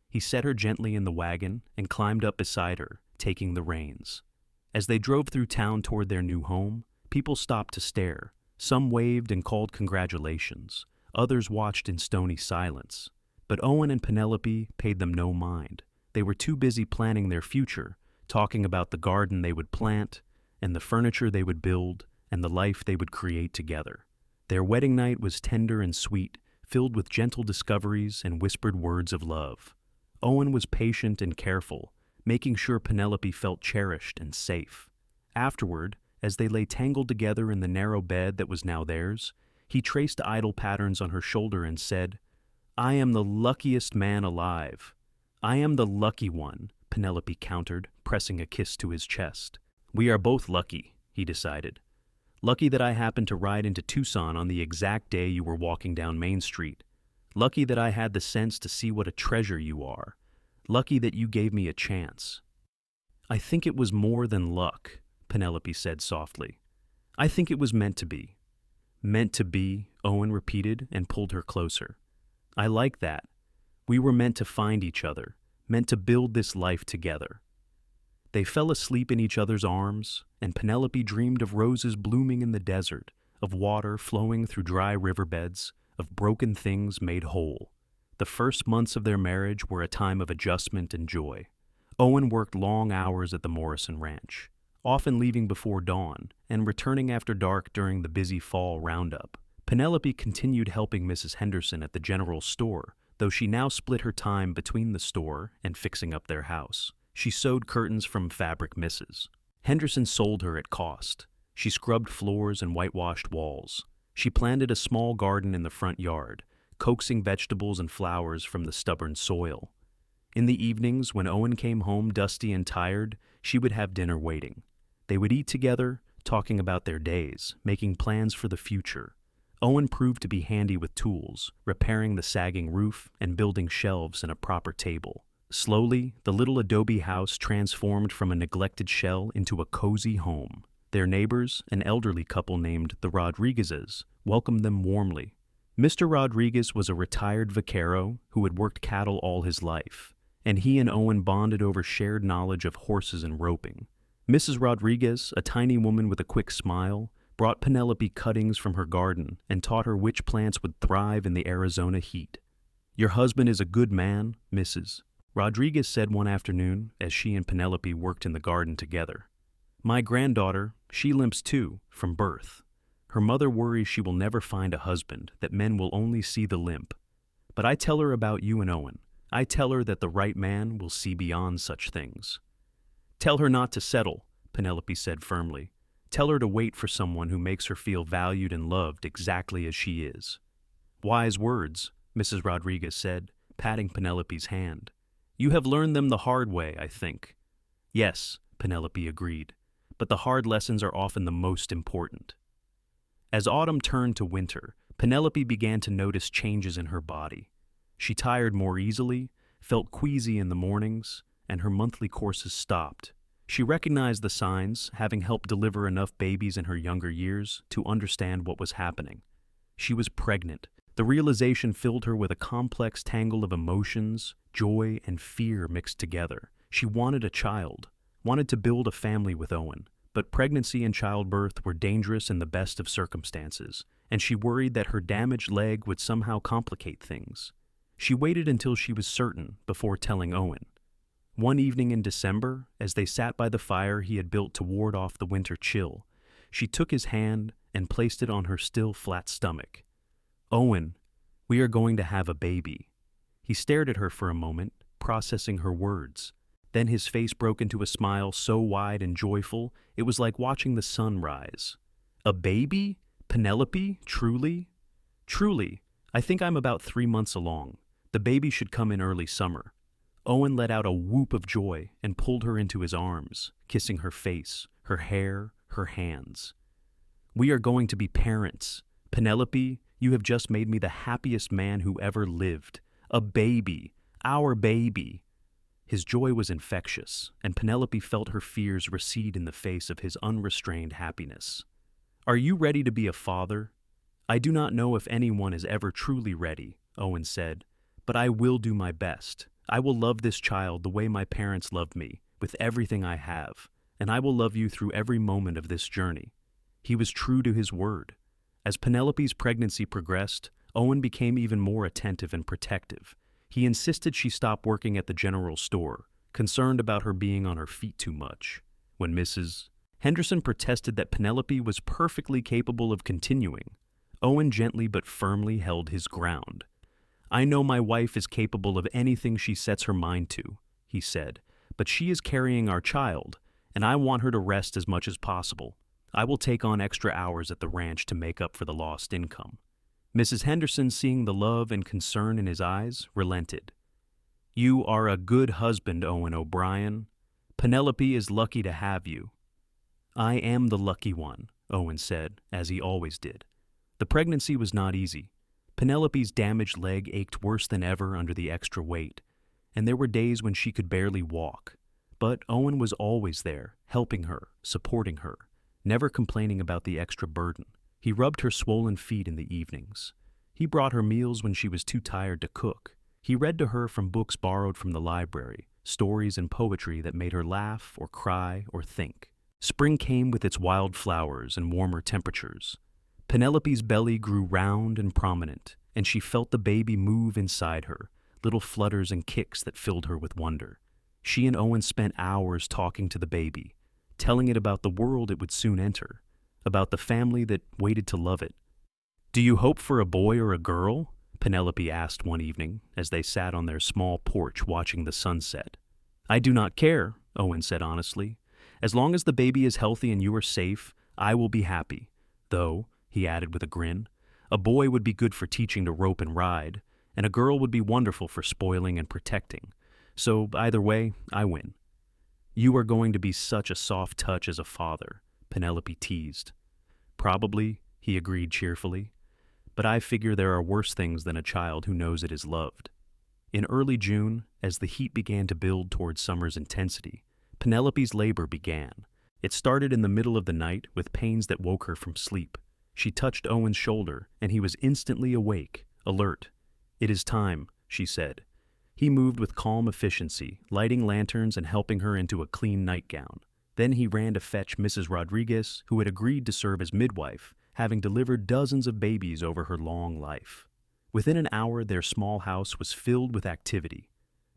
[SPEAKER 1] He set her gently in the wagon and climbed up beside her, taking the reins. As they drove through town toward their new home, people stopped to stare. Some waved and called congratulations. Others watched in stony silence. But Owen and Penelope paid them no mind. They were too busy planning their future, talking about the garden they would plant, and the furniture they would build, and the life they would create together. Their wedding night was tender and sweet, filled with gentle discoveries and whispered words of love. Owen was patient and careful, making sure Penelope felt cherished and safe. Afterward, as they lay tangled together in the narrow bed that was now theirs, he traced idle patterns on her shoulder and said, "I am the luckiest man alive." "I am the lucky one," Penelope countered, pressing a kiss to his chest. "We are both lucky," he decided. "Lucky that I happened to ride into Tucson on the exact day you were walking down Main Street. Lucky that I had the sense to see what a treasure you are. Lucky that you gave me a chance." "I think it was more than luck," Penelope said softly. "I think it was meant to be." "Meant to be," Owen repeated and pulled her closer. "I like that. We were meant to find each other, meant to build this life together." They fell asleep in each other's arms, and Penelope dreamed of roses blooming in the desert, of water flowing through dry riverbeds, of broken things made whole. The first months of their marriage were a time of adjustment and joy. Owen worked long hours at the Morrison Ranch, often leaving before dawn and returning after dark during the busy fall roundup. Penelope continued helping Mrs. Henderson at the general store, though she now split her time between the store and fixing up their house. She sewed curtains from Fabric Misses. Henderson sold her at cost. She scrubbed floors and whitewashed walls. She planted a small garden in the front yard, coaxing vegetables and flowers from the stubborn soil. In the evenings, when Owen came home dusty and tired, she would have dinner waiting. They would eat together, talking about their days, making plans for the future. Owen proved to be handy with tools, repairing the sagging roof and building shelves and a proper table. Slowly, the little adobe house transformed from a neglected shell into a cozy home. Their neighbors, an elderly couple named the Rodriguezes, welcomed them warmly. Mr. Rodriguez was a retired vaquero who had worked cattle all his life, and he and Owen bonded over shared knowledge of horses and roping. Mrs. Rodriguez, a tiny woman with a quick smile, brought Penelope cuttings from her garden and taught her which plants would thrive in the Arizona heat. "Your husband is a good man, Mrs." Rodriguez said one afternoon as she and Penelope worked in the garden together. "My granddaughter, she limps too, from birth. Her mother worries she will never find a husband, that men will only see the limp. But I tell her about you and Owen. I tell her that the right man will see beyond such things." "Tell her not to settle," Penelope said firmly. "Tell her to wait for someone who makes her feel valued and loved exactly as she is." "Wise words," Mrs. Rodriguez said, patting Penelope's hand. "You have learned them the hard way, I think." Yes, Penelope agreed, but the hard lessons are often the most important. As autumn turned to winter, Penelope began to notice changes in her body. She tired more easily, felt queasy in the mornings, and her monthly courses stopped. She recognized the signs, having helped deliver enough babies in her younger years to understand what was happening. She was pregnant. The realization filled her with a complex tangle of emotions, joy, and fear mixed together. She wanted a child, wanted to build a family with Owen, but pregnancy and childbirth were dangerous in the best of circumstances, and she worried that her damaged leg would somehow complicate things. She waited until she was certain before telling Owen. One evening in December, as they sat by the fire he had built to ward off the winter chill, she took his hand and placed it on her still flat stomach. "Owen, we are going to have a baby." He stared at her for a moment, processing her words. Then his face broke into a smile so wide and joyful, it was like watching the sun rise. "A baby? Penelope? Truly?" "Truly. I think I'm about 3 months along. The baby should come in early summer." Owen let out a whoop of joy and pulled her into his arms, kissing her face, her hair, her hands. "We are going to be parents. Penelope, you have just made me the happiest man who ever lived. A baby. Our baby." His joy was infectious, and Penelope felt her fears recede in the face of his unrestrained happiness. "Are you ready to be a father?" "I do not know if anyone is ever truly ready," Owen said, "but I will do my best. I will love this child the way my parents loved me, with everything I have, and I will love you through every moment of this journey." He was true to his word. As Penelope's pregnancy progressed, Owen became even more attentive and protective. He insisted she stop working at the general store, concerned about her being on her feet too much. When Mrs. Henderson protested that Penelope was perfectly capable of continuing, Owen gently but firmly held his ground. "I know my wife is capable of anything she sets her mind to," he said, "but she is carrying our child, and I want her to rest as much as possible. I will take on extra hours at the ranch to make up for the lost income." Mrs. Henderson, seeing the love and concern in his eyes, relented. "You are a good husband, Owen O'Brien. Penelope is lucky to have you." "I am the lucky one," Owen said, as he always did. The pregnancy was not easy. Penelope's damaged leg ached worse than ever under the extra weight, and there were days when she could barely walk. But Owen was always there, helping her, supporting her, never complaining about the extra burden. He rubbed her swollen feet in the evenings. He brought her meals when she was too tired to cook. He read to her from books borrowed from the library, stories and poetry that made her laugh or cry or think. Spring came with its wild flowers and warmer temperatures. Penelope's belly grew round and prominent, and she felt the baby move inside her, little flutters and kicks that filled her with wonder. She and Owen spent hours talking to the baby, telling it about the world it would soon enter, about the family that waited to love it. "Do you hope for a boy or a girl?" Penelope asked one evening as they sat on their small porch watching the sunset. "I do not care," Owen said honestly. "As long as the baby is healthy and you are safe, I will be happy. Though," he added with a grin, "a boy would be good for teaching to rope and ride, and a girl would be wonderful for spoiling and protecting. So either way, I win." "You are going to be such a soft touch as a father," Penelope teased. "Probably," he agreed cheerfully, "but I figure there are worse things than a child who knows it is loved." In early June, as the heat began to build towards summer's intensity, Penelope's labor began. It started in the middle of the night with pains that woke her from sleep. She touched Owen's shoulder, and he was instantly awake, alert. "It is time," she said. He moved with calm efficiency, lighting lanterns and helping her into a clean nightgown. Then he ran to fetch Mrs. Rodriguez, who had agreed to serve as midwife, having delivered dozens of babies over her long life. Within an hour, their small house was filled with activity.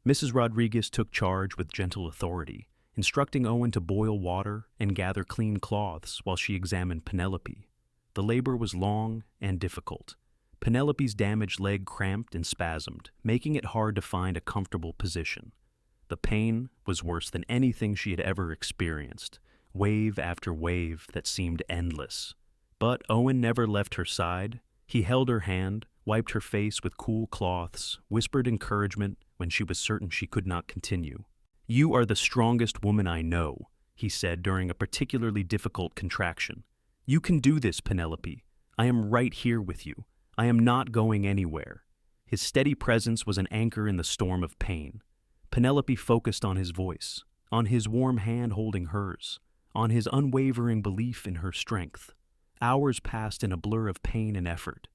[SPEAKER 1] Mrs. Rodriguez took charge with gentle authority, instructing Owen to boil water and gather clean cloths while she examined Penelope. The labor was long and difficult. Penelope's damaged leg cramped and spasmed, making it hard to find a comfortable position. The pain was worse than anything she had ever experienced, wave after wave that seemed endless. But Owen never left her side. He held her hand, wiped her face with cool cloths, whispered encouragement when she was certain she could not continue. "You are the strongest woman I know," he said during a particularly difficult contraction. "You can do this, Penelope. I am right here with you. I am not going anywhere." His steady presence was an anchor in the storm of pain. Penelope focused on his voice, on his warm hand holding hers, on his unwavering belief in her strength. Hours passed in a blur of pain and effort.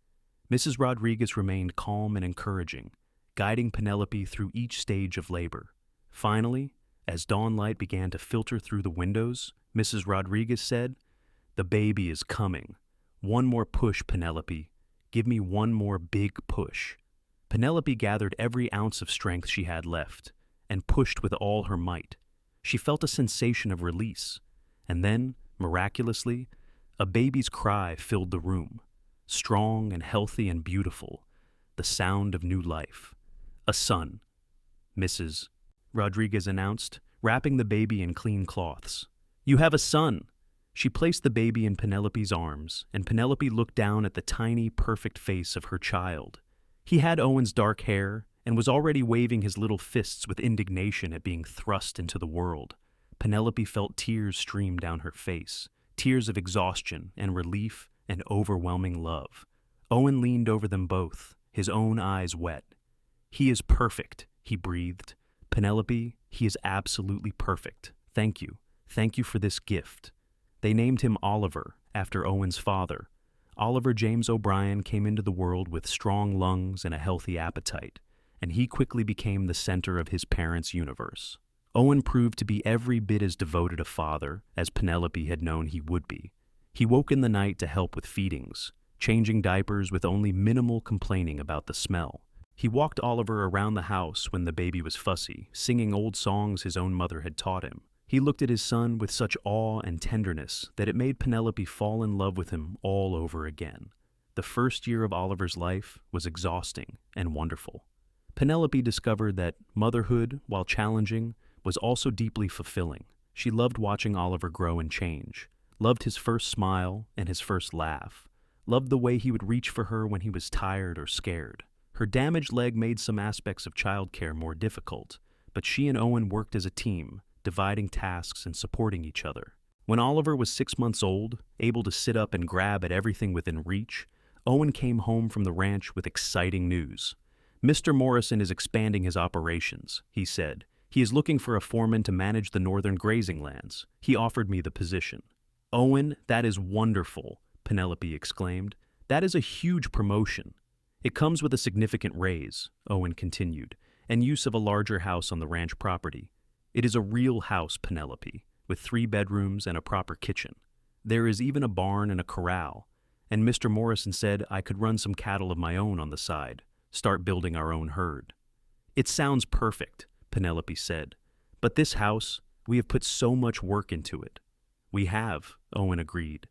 [SPEAKER 1] Mrs. Rodriguez remained calm and encouraging, guiding Penelope through each stage of labor. Finally, as dawn light began to filter through the windows, Mrs. Rodriguez said, "The baby is coming. One more push, Penelope. Give me one more big push." Penelope gathered every ounce of strength she had left and pushed with all her might. She felt a sensation of release, and then, miraculously, a baby's cry filled the room, strong and healthy and beautiful, the sound of new life. "A son," Mrs. Rodriguez announced, wrapping the baby in clean cloths. "You have a son." She placed the baby in Penelope's arms, and Penelope looked down at the tiny, perfect face of her child. He had Owen's dark hair and was already waving his little fists with indignation at being thrust into the world. Penelope felt tears stream down her face, tears of exhaustion and relief and overwhelming love. Owen leaned over them both, his own eyes wet. "He is perfect," he breathed. "Penelope, he is absolutely perfect. Thank you. Thank you for this gift." They named him Oliver, after Owen's father. Oliver James O'Brien came into the world with strong lungs and a healthy appetite, and he quickly became the center of his parents' universe. Owen proved to be every bit as devoted a father as Penelope had known he would be. He woke in the night to help with feedings, changing diapers with only minimal complaining about the smell. He walked Oliver around the house when the baby was fussy, singing old songs his own mother had taught him. He looked at his son with such awe and tenderness that it made Penelope fall in love with him all over again. The first year of Oliver's life was exhausting and wonderful. Penelope discovered that motherhood, while challenging, was also deeply fulfilling. She loved watching Oliver grow and change, loved his first smile and his first laugh, loved the way he would reach for her when he was tired or scared. Her damaged leg made some aspects of childcare more difficult, but she and Owen worked as a team, dividing tasks and supporting each other. When Oliver was 6 months old, able to sit up and grab at everything within reach, Owen came home from the ranch with exciting news. "Mr. Morrison is expanding his operations," he said. "He is looking for a foreman to manage the northern grazing lands. He offered me the position." "Owen, that is wonderful," Penelope exclaimed. "That is a huge promotion." "It comes with a significant raise," Owen continued, "and use of a larger house on the ranch property. It is a real house, Penelope, with 3 bedrooms and a proper kitchen. There is even a barn and a corral, and Mr. Morrison said I could run some cattle of my own on the side, start building our own herd." "It sounds perfect," Penelope said. "But this house, we have put so much work into it." "We have," Owen agreed.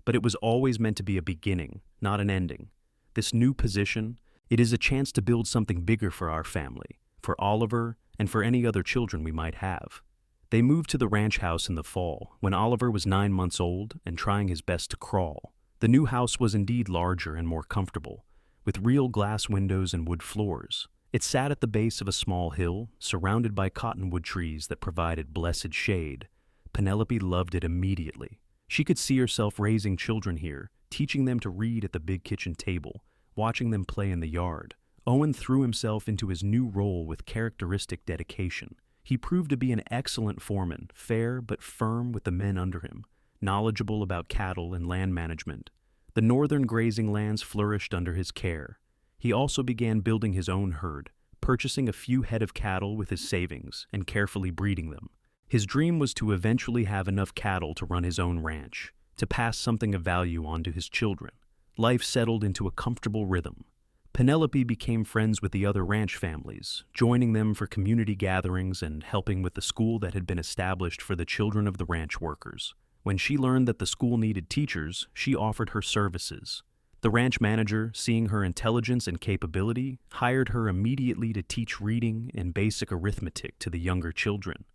[SPEAKER 1] "But it was always meant to be a beginning, not an ending. This new position, it is a chance to build something bigger for our family, for Oliver, and for any other children we might have." They moved to the ranch house in the fall, when Oliver was 9 months old and trying his best to crawl. The new house was indeed larger and more comfortable, with real glass windows and wood floors. It sat at the base of a small hill, surrounded by cottonwood trees that provided blessed shade. Penelope loved it immediately. She could see herself raising children here, teaching them to read at the big kitchen table, watching them play in the yard. Owen threw himself into his new role with characteristic dedication. He proved to be an excellent foreman, fair but firm with the men under him, knowledgeable about cattle and land management. The northern grazing lands flourished under his care. He also began building his own herd, purchasing a few head of cattle with his savings and carefully breeding them. His dream was to eventually have enough cattle to run his own ranch, to pass something of value on to his children. Life settled into a comfortable rhythm. Penelope became friends with the other ranch families, joining them for community gatherings and helping with the school that had been established for the children of the ranch workers. When she learned that the school needed teachers, she offered her services. The ranch manager, seeing her intelligence and capability, hired her immediately to teach reading and basic arithmetic to the younger children.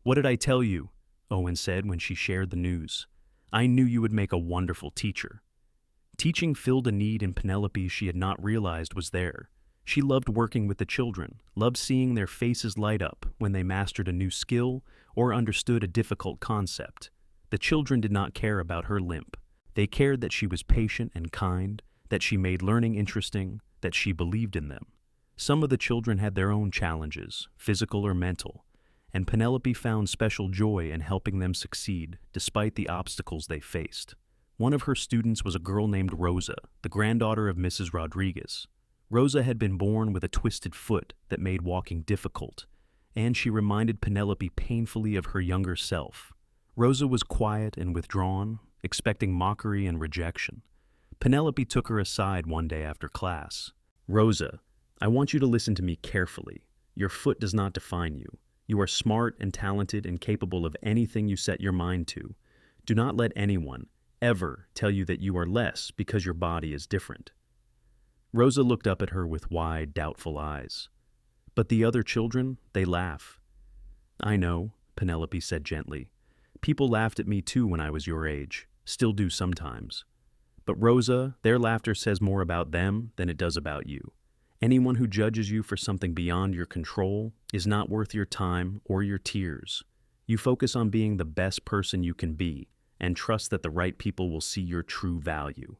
[SPEAKER 1] "What did I tell you?" Owen said when she shared the news. "I knew you would make a wonderful teacher." Teaching filled a need in Penelope she had not realized was there. She loved working with the children, loved seeing their faces light up when they mastered a new skill or understood a difficult concept. The children did not care about her limp. They cared that she was patient and kind, that she made learning interesting, that she believed in them. Some of the children had their own challenges, physical or mental, and Penelope found special joy in helping them succeed despite the obstacles they faced. One of her students was a girl named Rosa, the granddaughter of Mrs. Rodriguez. Rosa had been born with a twisted foot that made walking difficult, and she reminded Penelope painfully of her younger self. Rosa was quiet and withdrawn, expecting mockery and rejection. Penelope took her aside one day after class. "Rosa, I want you to listen to me carefully. Your foot does not define you. You are smart and talented and capable of anything you set your mind to. Do not let anyone ever tell you that you are less because your body is different." Rosa looked up at her with wide, doubtful eyes. "But the other children, they laugh." "I know," Penelope said gently. "People laughed at me too when I was your age, still do sometimes. But Rosa, their laughter says more about them than it does about you. Anyone who judges you for something beyond your control is not worth your time or your tears. You focus on being the best person you can be and trust that the right people will see your true value."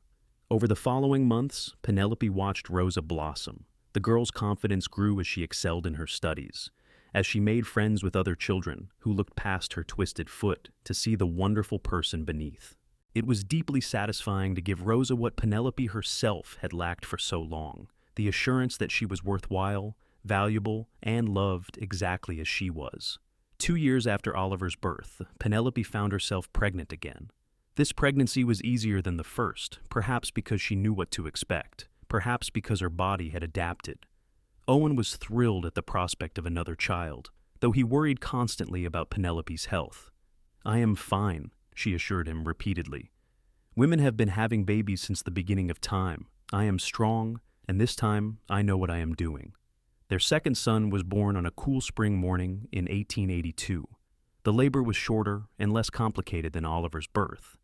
[SPEAKER 1] Over the following months, Penelope watched Rosa blossom. The girl's confidence grew as she excelled in her studies, as she made friends with other children who looked past her twisted foot to see the wonderful person beneath. It was deeply satisfying to give Rosa what Penelope herself had lacked for so long, the assurance that she was worthwhile, valuable, and loved exactly as she was. 2 years after Oliver's birth, Penelope found herself pregnant again. This pregnancy was easier than the first, perhaps because she knew what to expect, perhaps because her body had adapted. Owen was thrilled at the prospect of another child, though he worried constantly about Penelope's health. "I am fine," she assured him repeatedly. "Women have been having babies since the beginning of time. I am strong, and this time I know what I am doing." Their second son was born on a cool spring morning in 1882. The labor was shorter and less complicated than Oliver's birth,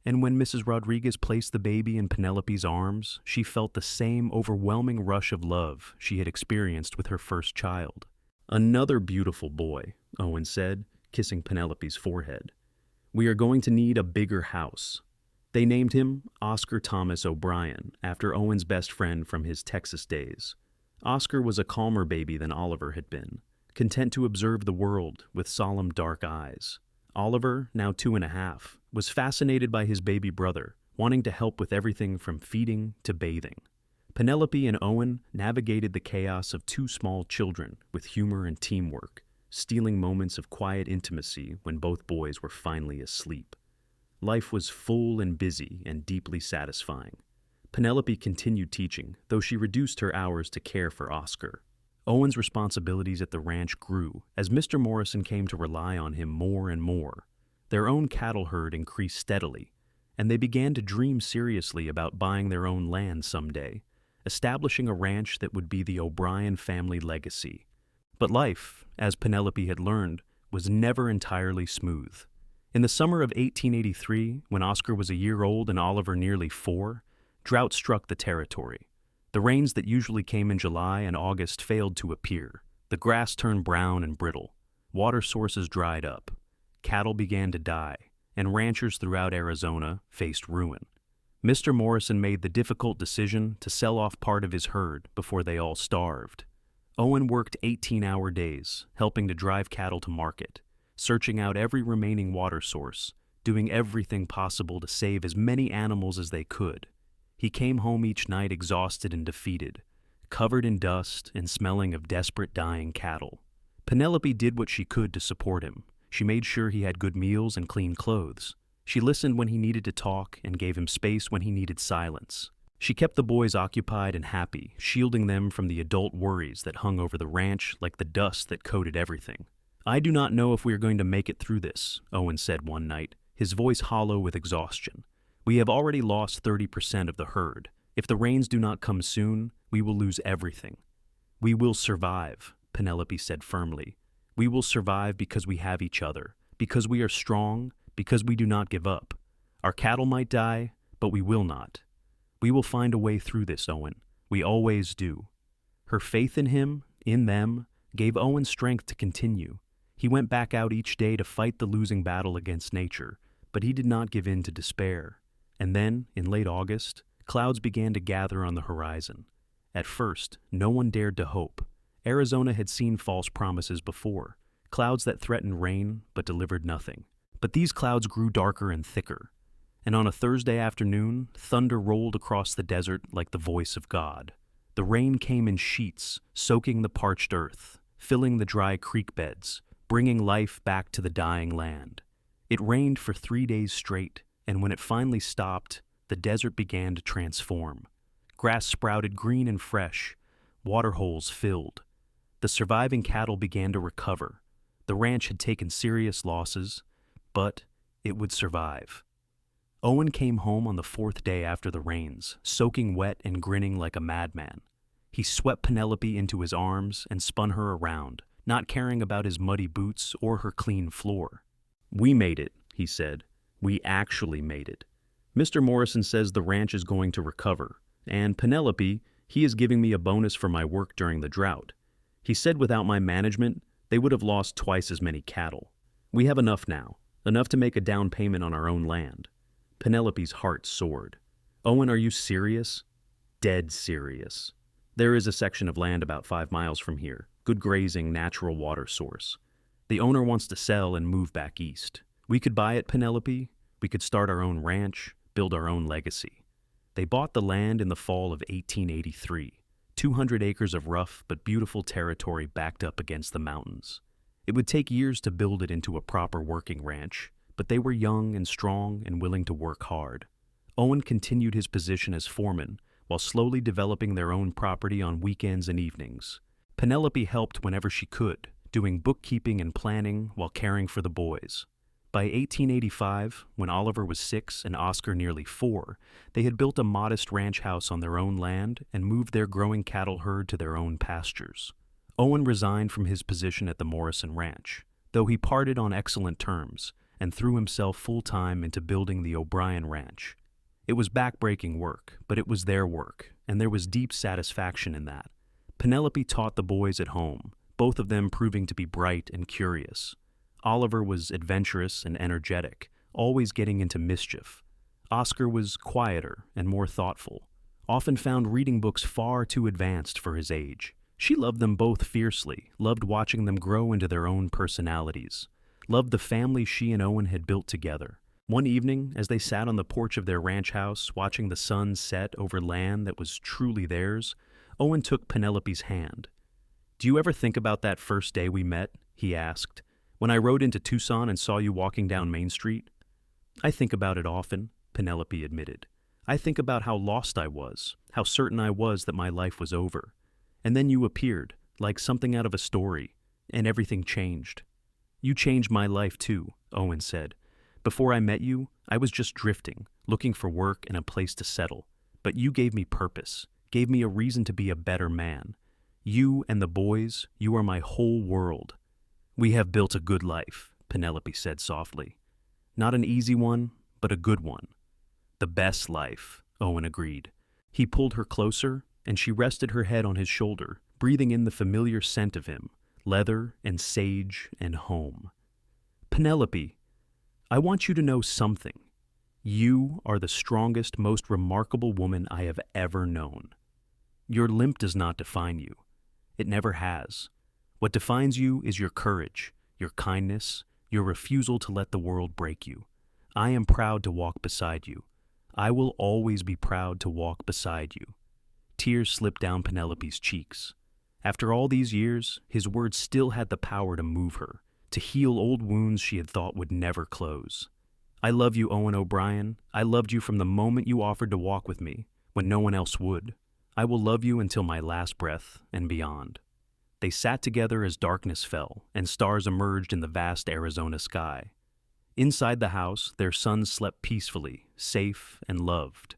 [SPEAKER 1] and when Mrs. Rodriguez placed the baby in Penelope's arms, she felt the same overwhelming rush of love she had experienced with her first child. "Another beautiful boy," Owen said, kissing Penelope's forehead. "We are going to need a bigger house." They named him Oscar Thomas O'Brien, after Owen's best friend from his Texas days. Oscar was a calmer baby than Oliver had been, content to observe the world with solemn dark eyes. Oliver, now 2.5, was fascinated by his baby brother, wanting to help with everything from feeding to bathing. Penelope and Owen navigated the chaos of 2 small children with humor and teamwork, stealing moments of quiet intimacy when both boys were finally asleep. Life was full and busy and deeply satisfying. Penelope continued teaching, though she reduced her hours to care for Oscar. Owen's responsibilities at the ranch grew as Mr. Morrison came to rely on him more and more. Their own cattle herd increased steadily, and they began to dream seriously about buying their own land someday, establishing a ranch that would be the O'Brien family legacy. But life, as Penelope had learned, was never entirely smooth. In the summer of 1883, when Oscar was a year old and Oliver nearly 4, drought struck the territory. The rains that usually came in July and August failed to appear. The grass turned brown and brittle. Water sources dried up. Cattle began to die, and ranchers throughout Arizona faced ruin. Mr. Morrison made the difficult decision to sell off part of his herd before they all starved. Owen worked 18-hour days, helping to drive cattle to market, searching out every remaining water source, doing everything possible to save as many animals as they could. He came home each night exhausted and defeated, covered in dust and smelling of desperate dying cattle. Penelope did what she could to support him. She made sure he had good meals and clean clothes. She listened when he needed to talk and gave him space when he needed silence. She kept the boys occupied and happy, shielding them from the adult worries that hung over the ranch like the dust that coated everything. "I do not know if we are going to make it through this," Owen said one night, his voice hollow with exhaustion. "We have already lost 30% of the herd. If the rains do not come soon, we will lose everything." "We will survive," Penelope said firmly. "We will survive because we have each other, because we are strong, because we do not give up. Our cattle might die, but we will not. We will find a way through this, Owen. We always do." Her faith in him, in them, gave Owen strength to continue. He went back out each day to fight the losing battle against nature, but he did not give in to despair. And then, in late August, clouds began to gather on the horizon. At first, no one dared to hope. Arizona had seen false promises before, clouds that threatened rain but delivered nothing. But these clouds grew darker and thicker. And on a Thursday afternoon, thunder rolled across the desert like the voice of God. The rain came in sheets, soaking the parched earth, filling the dry creek beds, bringing life back to the dying land. It rained for 3 days straight, and when it finally stopped, the desert began to transform. Grass sprouted green and fresh, water holes filled. The surviving cattle began to recover. The ranch had taken serious losses, but it would survive. Owen came home on the 4th day after the rains, soaking wet and grinning like a madman. He swept Penelope into his arms and spun her around, not caring about his muddy boots or her clean floor. "We made it," he said. "We actually made it. Mr. Morrison says the ranch is going to recover, and Penelope, he is giving me a bonus for my work during the drought. He said without my management, they would have lost twice as many cattle. We have enough now, enough to make a down payment on our own land." Penelope's heart soared. "Owen, are you serious?" "Dead serious. There is a section of land about 5 miles from here, good grazing, natural water source. The owner wants to sell and move back east. We could buy it, Penelope. We could start our own ranch, build our own legacy." They bought the land in the fall of 1883, 200 acres of rough but beautiful territory backed up against the mountains. It would take years to build it into a proper working ranch, but they were young and strong and willing to work hard. Owen continued his position as foreman, while slowly developing their own property on weekends and evenings. Penelope helped whenever she could, doing bookkeeping and planning while caring for the boys. By 1885, when Oliver was 6 and Oscar nearly 4, they had built a modest ranch house on their own land and moved their growing cattle herd to their own pastures. Owen resigned from his position at the Morrison Ranch, though he parted on excellent terms and threw himself full-time into building the O'Brien Ranch. It was back-breaking work, but it was their work, and there was deep satisfaction in that. Penelope taught the boys at home, both of them proving to be bright and curious. Oliver was adventurous and energetic, always getting into mischief. Oscar was quieter and more thoughtful, often found reading books far too advanced for his age. She loved them both fiercely, loved watching them grow into their own personalities, loved the family she and Owen had built together. One evening, as they sat on the porch of their ranch house, watching the sun set over land that was truly theirs, Owen took Penelope's hand. "Do you ever think about that first day we met?" he asked. "When I rode into Tucson and saw you walking down Main Street?" "I think about it often," Penelope admitted. "I think about how lost I was, how certain I was that my life was over. And then you appeared, like something out of a story, and everything changed." "You changed my life too," Owen said. "Before I met you, I was just drifting, looking for work and a place to settle. But you gave me purpose, gave me a reason to be a better man. You and the boys, you are my whole world." "We have built a good life," Penelope said softly. "Not an easy one, but a good one." "The best life," Owen agreed. He pulled her closer, and she rested her head on his shoulder, breathing in the familiar scent of him, leather and sage and home. "Penelope, I want you to know something. You are the strongest, most remarkable woman I have ever known. Your limp does not define you. It never has. What defines you is your courage, your kindness, your refusal to let the world break you. I am proud to walk beside you. I will always be proud to walk beside you." Tears slipped down Penelope's cheeks. After all these years, his words still had the power to move her, to heal old wounds she had thought would never close. "I love you, Owen O'Brien. I loved you from the moment you offered to walk with me, when no one else would. I will love you until my last breath and beyond." They sat together as darkness fell and stars emerged in the vast Arizona sky. Inside the house, their sons slept peacefully, safe and loved.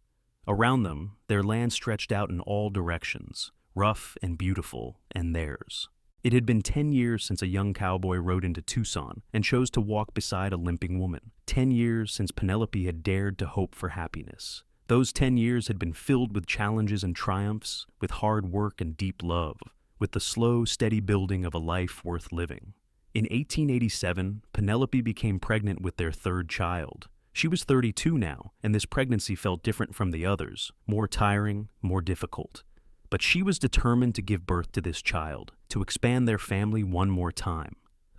[SPEAKER 1] Around them, their land stretched out in all directions, rough and beautiful, and theirs. It had been 10 years since a young cowboy rode into Tucson and chose to walk beside a limping woman. 10 years since Penelope had dared to hope for happiness. Those 10 years had been filled with challenges and triumphs, with hard work and deep love, with the slow, steady building of a life worth living. In 1887, Penelope became pregnant with their third child. She was 32 now, and this pregnancy felt different from the others, more tiring, more difficult. But she was determined to give birth to this child, to expand their family one more time.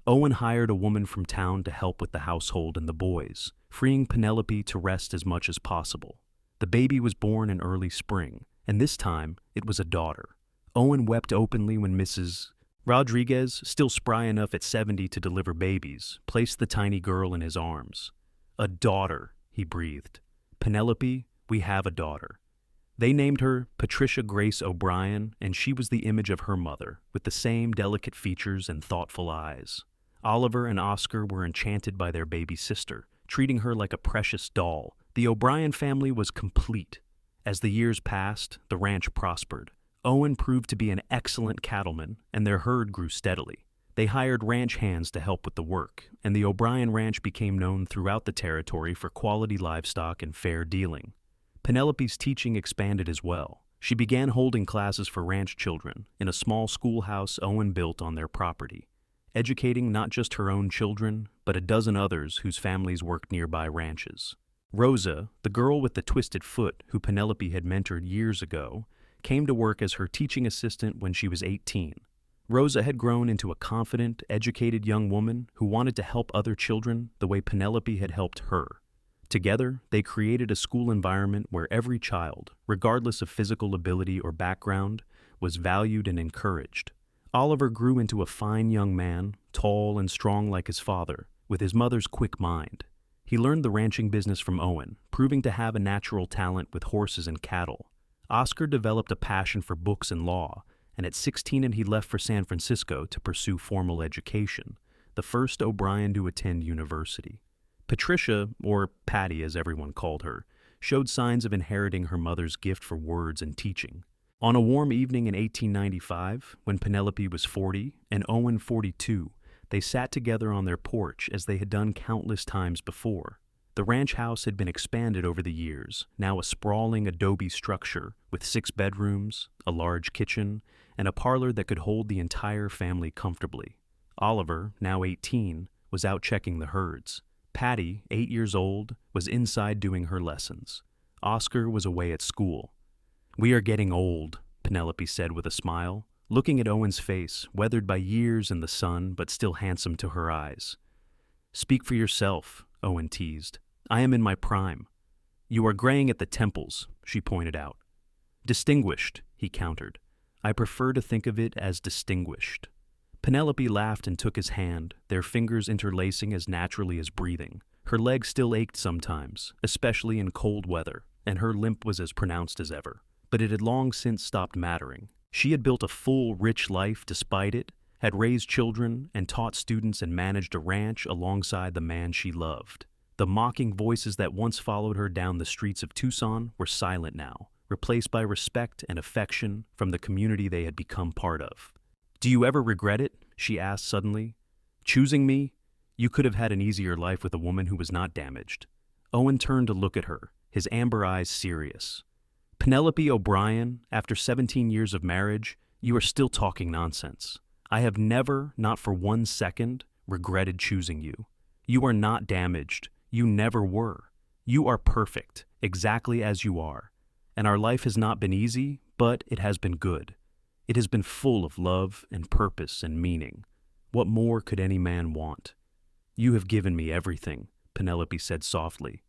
[SPEAKER 1] Owen hired a woman from town to help with the household and the boys, freeing Penelope to rest as much as possible. The baby was born in early spring, and this time it was a daughter. Owen wept openly when Mrs. Rodriguez, still spry enough at 70 to deliver babies, placed the tiny girl in his arms. "A daughter," he breathed. "Penelope, we have a daughter." They named her Patricia Grace O'Brien, and she was the image of her mother, with the same delicate features and thoughtful eyes. Oliver and Oscar were enchanted by their baby sister, treating her like a precious doll. The O'Brien family was complete. As the years passed, the ranch prospered. Owen proved to be an excellent cattleman, and their herd grew steadily. They hired ranch hands to help with the work, and the O'Brien Ranch became known throughout the territory for quality livestock and fair dealing. Penelope's teaching expanded as well. She began holding classes for ranch children in a small schoolhouse Owen built on their property, educating not just her own children, but a dozen others whose families worked nearby ranches. Rosa, the girl with the twisted foot who Penelope had mentored years ago, came to work as her teaching assistant when she was 18. Rosa had grown into a confident, educated young woman who wanted to help other children the way Penelope had helped her. Together, they created a school environment where every child, regardless of physical ability or background, was valued and encouraged. Oliver grew into a fine young man, tall and strong like his father, with his mother's quick mind. He learned the ranching business from Owen, proving to have a natural talent with horses and cattle. Oscar developed a passion for books and law, and at 16 he left for San Francisco to pursue formal education, the first O'Brien to attend university. Patricia, or Patty as everyone called her, showed signs of inheriting her mother's gift for words and teaching. On a warm evening in 1895, when Penelope was 40 and Owen 42, they sat together on their porch as they had done countless times before. The ranch house had been expanded over the years, now a sprawling adobe structure with 6 bedrooms, a large kitchen, and a parlor that could hold the entire family comfortably. Oliver, now 18, was out checking the herds. Patty, 8 years old, was inside doing her lessons. Oscar was away at school. "We are getting old," Penelope said with a smile, looking at Owen's face, weathered by years in the sun but still handsome to her eyes. "Speak for yourself," Owen teased. "I am in my prime." "You are graying at the temples," she pointed out. "Distinguished," he countered. "I prefer to think of it as distinguished." Penelope laughed and took his hand, their fingers interlacing as naturally as breathing. Her legs still ached sometimes, especially in cold weather, and her limp was as pronounced as ever. But it had long since stopped mattering. She had built a full, rich life despite it, had raised children and taught students and managed a ranch alongside the man she loved. The mocking voices that once followed her down the streets of Tucson were silent now, replaced by respect and affection from the community they had become part of. "Do you ever regret it?" she asked suddenly. "Choosing me? You could have had an easier life with a woman who was not damaged." Owen turned to look at her, his amber eyes serious. "Penelope O'Brien, after 17 years of marriage, you are still talking nonsense. I have never, not for 1 second, regretted choosing you. You are not damaged. You never were. You are perfect, exactly as you are. And our life has not been easy, but it has been good. It has been full of love and purpose and meaning. What more could any man want? You have given me everything," Penelope said softly.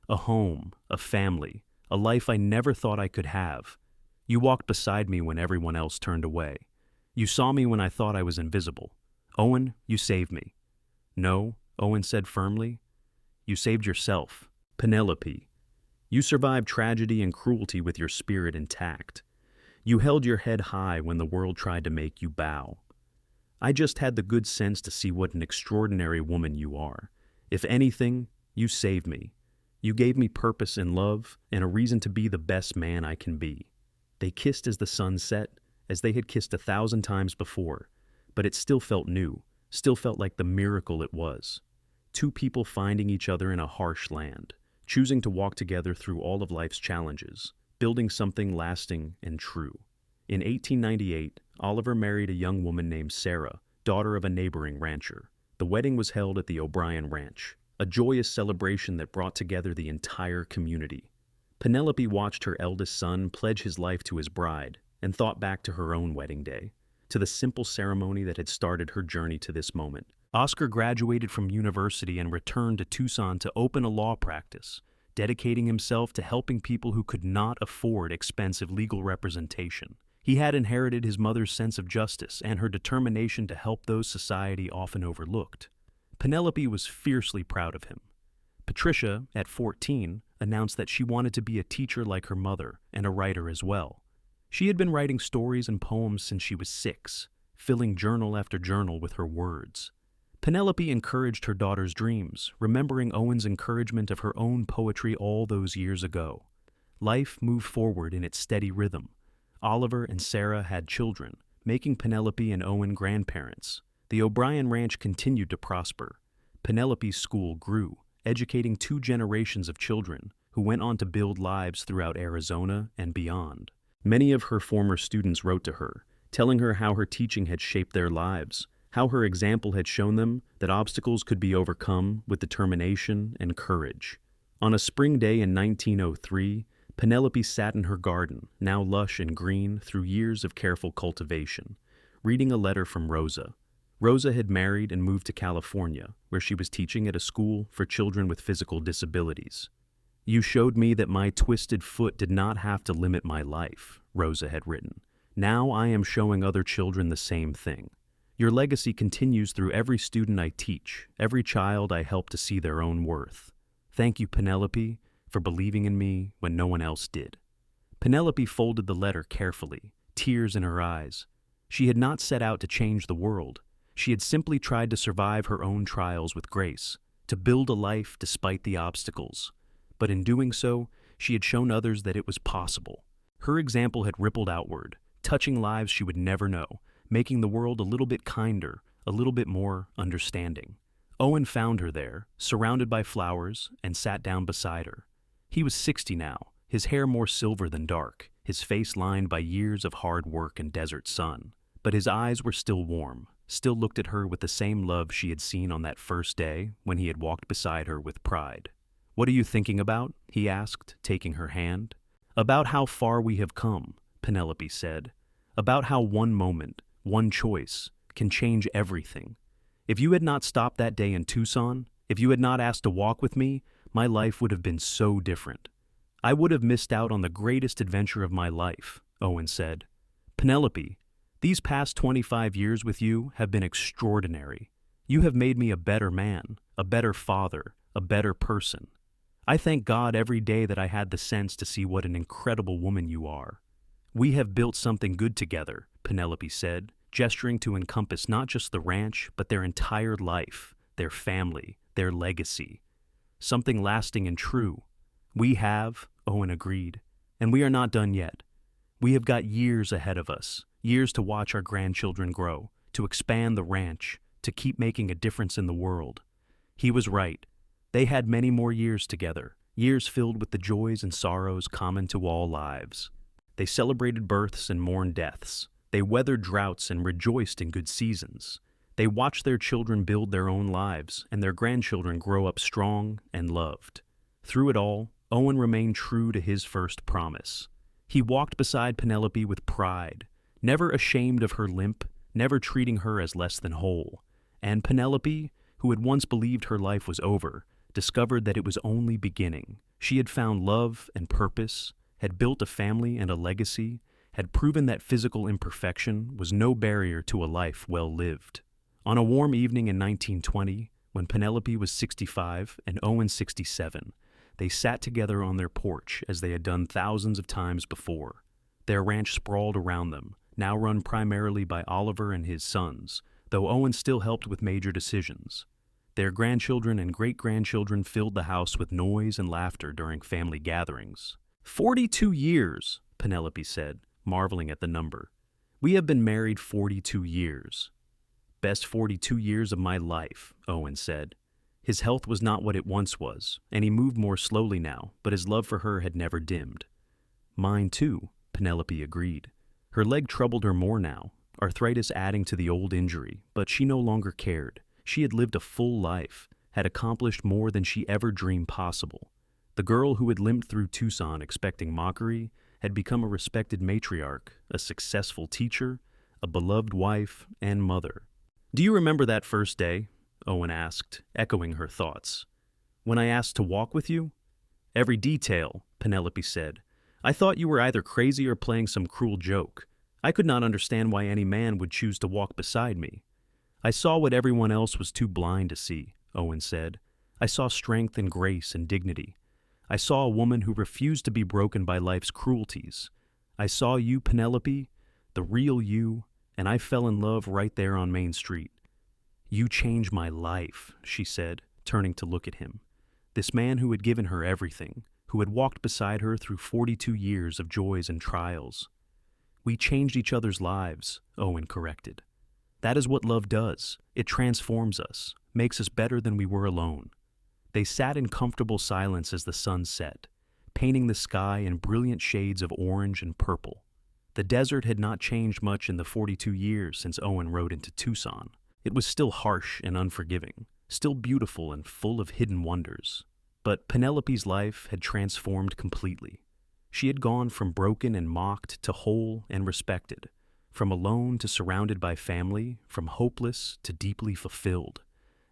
[SPEAKER 1] "A home, a family, a life I never thought I could have. You walked beside me when everyone else turned away. You saw me when I thought I was invisible. Owen, you saved me." "No," Owen said firmly. "You saved yourself. Penelope, you survived tragedy and cruelty with your spirit intact. You held your head high when the world tried to make you bow. I just had the good sense to see what an extraordinary woman you are. If anything, you saved me. You gave me purpose in love and a reason to be the best man I can be." They kissed as the sun set, as they had kissed 1,000 times before, but it still felt new, still felt like the miracle it was. Two people finding each other in a harsh land, choosing to walk together through all of life's challenges, building something lasting and true. In 1898, Oliver married a young woman named Sarah, daughter of a neighboring rancher. The wedding was held at the O'Brien Ranch, a joyous celebration that brought together the entire community. Penelope watched her eldest son pledge his life to his bride and thought back to her own wedding day, to the simple ceremony that had started her journey to this moment. Oscar graduated from university and returned to Tucson to open a law practice, dedicating himself to helping people who could not afford expensive legal representation. He had inherited his mother's sense of justice and her determination to help those society often overlooked. Penelope was fiercely proud of him. Patricia, at 14, announced that she wanted to be a teacher like her mother and a writer as well. She had been writing stories and poems since she was 6, filling journal after journal with her words. Penelope encouraged her daughter's dreams, remembering Owen's encouragement of her own poetry all those years ago. Life moved forward in its steady rhythm. Oliver and Sarah had children, making Penelope and Owen grandparents. The O'Brien Ranch continued to prosper. Penelope's school grew, educating 2 generations of children who went on to build lives throughout Arizona and beyond. Many of her former students wrote to her, telling her how her teaching had shaped their lives, how her example had shown them that obstacles could be overcome with determination and courage. On a spring day in 1903, Penelope sat in her garden, now lush and green through years of careful cultivation, reading a letter from Rosa. Rosa had married and moved to California, where she was teaching at a school for children with physical disabilities. "You showed me that my twisted foot did not have to limit my life," Rosa had written. "Now I am showing other children the same thing. Your legacy continues through every student I teach, every child I help to see their own worth. Thank you, Penelope, for believing in me when no one else did." Penelope folded the letter carefully, tears in her eyes. She had not set out to change the world. She had simply tried to survive her own trials with grace, to build a life despite the obstacles. But in doing so, she had shown others that it was possible. Her example had rippled outward, touching lives she would never know, making the world a little bit kinder, a little bit more understanding. Owen found her there, surrounded by flowers, and sat down beside her. He was 60 now, his hair more silver than dark, his face lined by years of hard work and desert sun. But his eyes were still warm, still looked at her with the same love she had seen on that first day when he had walked beside her with pride. "What are you thinking about?" he asked, taking her hand. "About how far we have come," Penelope said. "About how one moment, one choice, can change everything. If you had not stopped that day in Tucson, if you had not asked to walk with me, my life would have been so different. I would have missed out on the greatest adventure of my life," Owen said. "Penelope, these past 25 years with you have been extraordinary. You have made me a better man, a better father, a better person. I thank God every day that I had the sense to see what an incredible woman you are." "We have built something good together," Penelope said, gesturing to encompass not just the ranch, but their entire life, their family, their legacy. "Something lasting and true." "We have," Owen agreed, "and we are not done yet. We have got years ahead of us, years to watch our grandchildren grow, to expand the ranch, to keep making a difference in the world." He was right. They had many more years together, years filled with the joys and sorrows common to all lives. They celebrated births and mourned deaths. They weathered droughts and rejoiced in good seasons. They watched their children build their own lives and their grandchildren grow up strong and loved. Through it all, Owen remained true to his first promise. He walked beside Penelope with pride, never ashamed of her limp, never treating her as less than whole. And Penelope, who had once believed her life was over, discovered that it was only beginning. She had found love and purpose, had built a family and a legacy, had proven that physical imperfection was no barrier to a life well lived. On a warm evening in 1920, when Penelope was 65 and Owen 67, they sat together on their porch as they had done thousands of times before. Their ranch sprawled around them, now run primarily by Oliver and his sons, though Owen still helped with major decisions. Their grandchildren and great-grandchildren filled the house with noise and laughter during family gatherings. 42 years, Penelope said, marveling at the number. "We have been married 42 years. "Best 42 years of my life," Owen said. His health was not what it once was, and he moved more slowly now, but his love for her had never dimmed. Mine too, Penelope agreed. Her leg troubled her more now, arthritis adding to the old injury, but she no longer cared. She had lived a full life, had accomplished more than she ever dreamed possible. The girl who had limped through Tucson expecting mockery had become a respected matriarch, a successful teacher, a beloved wife and mother. "Do you remember that first day?" Owen asked, echoing her thoughts. "When I asked to walk with you?" "Every detail," Penelope said. "I thought you were either crazy or playing some cruel joke. I could not understand why any man would choose to walk beside me." "I saw what everyone else was too blind to see," Owen said. "I saw strength and grace and dignity. I saw a woman who refused to be broken by life's cruelties. I saw you, Penelope, the real you, and I fell in love right there on Main Street." "You changed my life," she said, turning to look at him. This man who had given her everything, who had walked beside her through 42 years of joys and trials. "We changed each other's lives," Owen corrected. "That is what love does. It transforms us, makes us better than we were alone." They sat in comfortable silence as the sun set, painting the sky in brilliant shades of orange and purple. The desert had not changed much in the 42 years since Owen rode into Tucson. It was still harsh and unforgiving, still beautiful and full of hidden wonders. But Penelope's life had transformed completely. She had gone from broken and mocked to whole and respected, from alone to surrounded by family, from hopeless to deeply fulfilled.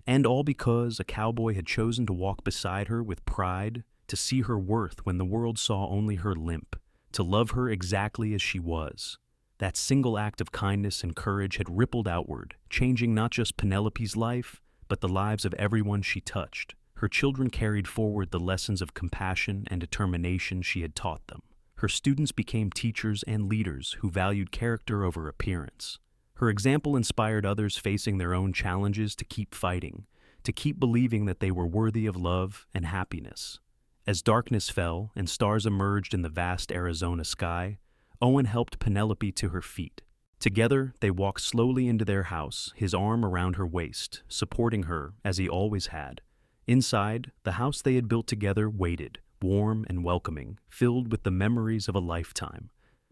[SPEAKER 1] And all because a cowboy had chosen to walk beside her with pride, to see her worth when the world saw only her limp, to love her exactly as she was. That single act of kindness and courage had rippled outward, changing not just Penelope's life, but the lives of everyone she touched. Her children carried forward the lessons of compassion and determination she had taught them. Her students became teachers and leaders who valued character over appearance. Her example inspired others facing their own challenges to keep fighting, to keep believing that they were worthy of love and happiness. As darkness fell and stars emerged in the vast Arizona sky, Owen helped Penelope to her feet. Together, they walked slowly into their house, his arm around her waist, supporting her as he always had. Inside, the house they had built together waited, warm and welcoming, filled with the memories of a lifetime.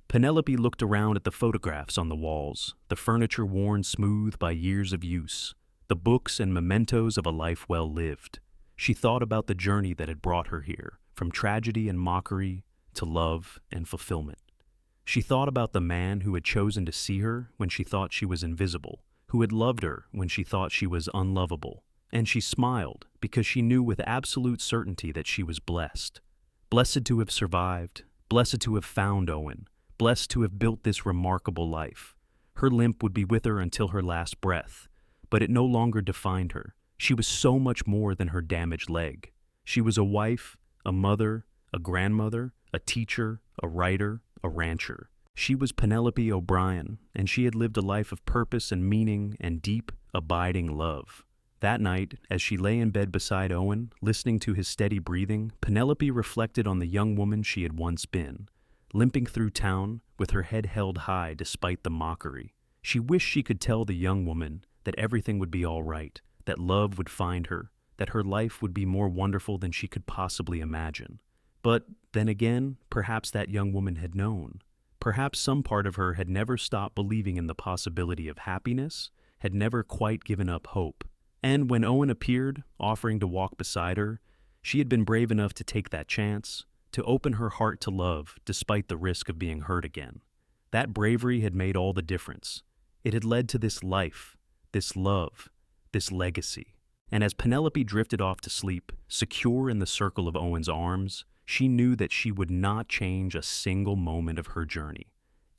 [SPEAKER 1] Penelope looked around at the photographs on the walls, the furniture worn smooth by years of use, the books and mementos of a life well lived. She thought about the journey that had brought her here, from tragedy and mockery to love and fulfillment. She thought about the man who had chosen to see her when she thought she was invisible, who had loved her when she thought she was unlovable. And she smiled because she knew with absolute certainty that she was blessed. Blessed to have survived, blessed to have found Owen, blessed to have built this remarkable life. Her limp would be with her until her last breath, but it no longer defined her. She was so much more than her damaged leg. She was a wife, a mother, a grandmother, a teacher, a writer, a rancher. She was Penelope O'Brien, and she had lived a life of purpose and meaning and deep, abiding love. That night, as she lay in bed beside Owen, listening to his steady breathing, Penelope reflected on the young woman she had once been, limping through town with her head held high despite the mockery. She wished she could tell the young woman that everything would be all right, that love would find her, that her life would be more wonderful than she could possibly imagine. But then again, perhaps that young woman had known. Perhaps some part of her had never stopped believing in the possibility of happiness, had never quite given up hope. And when Owen appeared, offering to walk beside her, she had been brave enough to take that chance, to open her heart to love despite the risk of being hurt again. That bravery had made all the difference. It had led to this life, this love, this legacy. And as Penelope drifted off to sleep, secure in the circle of Owen's arms, she knew that she would not change a single moment of her journey.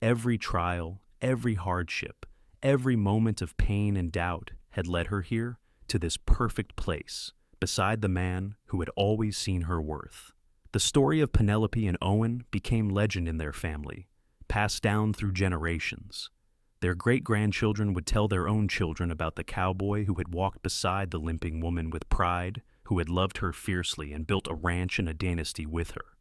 [SPEAKER 1] Every trial, every hardship, every moment of pain and doubt had led her here, to this perfect place, beside the man who had always seen her worth. The story of Penelope and Owen became legend in their family, passed down through generations. Their great-grandchildren would tell their own children about the cowboy who had walked beside the limping woman with pride, who had loved her fiercely and built a ranch and a dynasty with her.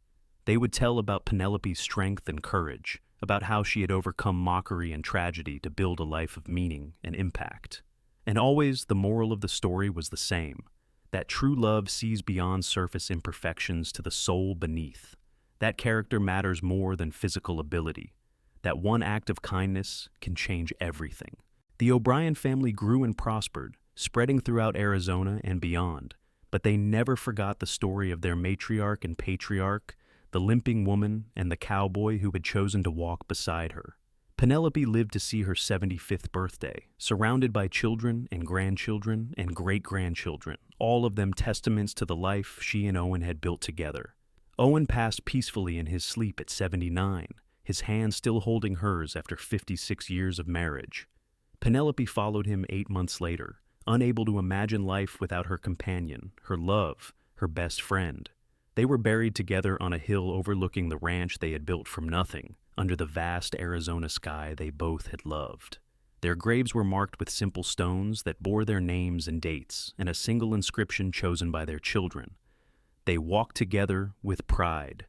[SPEAKER 1] They would tell about Penelope's strength and courage, about how she had overcome mockery and tragedy to build a life of meaning and impact. And always the moral of the story was the same. That true love sees beyond surface imperfections to the soul beneath. That character matters more than physical ability. That one act of kindness can change everything. The O'Brien family grew and prospered, spreading throughout Arizona and beyond, but they never forgot the story of their matriarch and patriarch, the limping woman and the cowboy who had chosen to walk beside her. Penelope lived to see her 75th birthday, surrounded by children and grandchildren and great-grandchildren, all of them testaments to the life she and Owen had built together. Owen passed peacefully in his sleep at 79, his hand still holding hers after 56 years of marriage. Penelope followed him 8 months later, unable to imagine life without her companion, her love, her best friend. They were buried together on a hill overlooking the ranch they had built from nothing, under the vast Arizona sky they both had loved. Their graves were marked with simple stones that bore their names and dates, and a single inscription chosen by their children. They walked together with pride,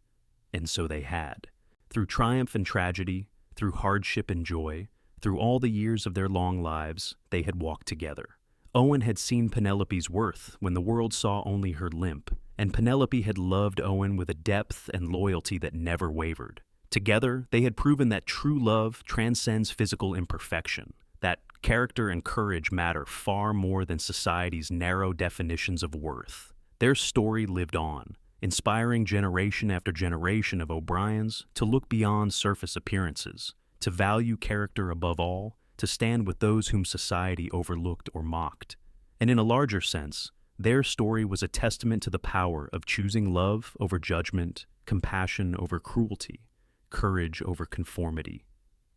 [SPEAKER 1] and so they had. Through triumph and tragedy, through hardship and joy, through all the years of their long lives, they had walked together. Owen had seen Penelope's worth when the world saw only her limp, and Penelope had loved Owen with a depth and loyalty that never wavered. Together, they had proven that true love transcends physical imperfection, that character and courage matter far more than society's narrow definitions of worth. Their story lived on, inspiring generation after generation of O'Briens to look beyond surface appearances, to value character above all, to stand with those whom society overlooked or mocked. And in a larger sense, their story was a testament to the power of choosing love over judgment, compassion over cruelty, courage over conformity.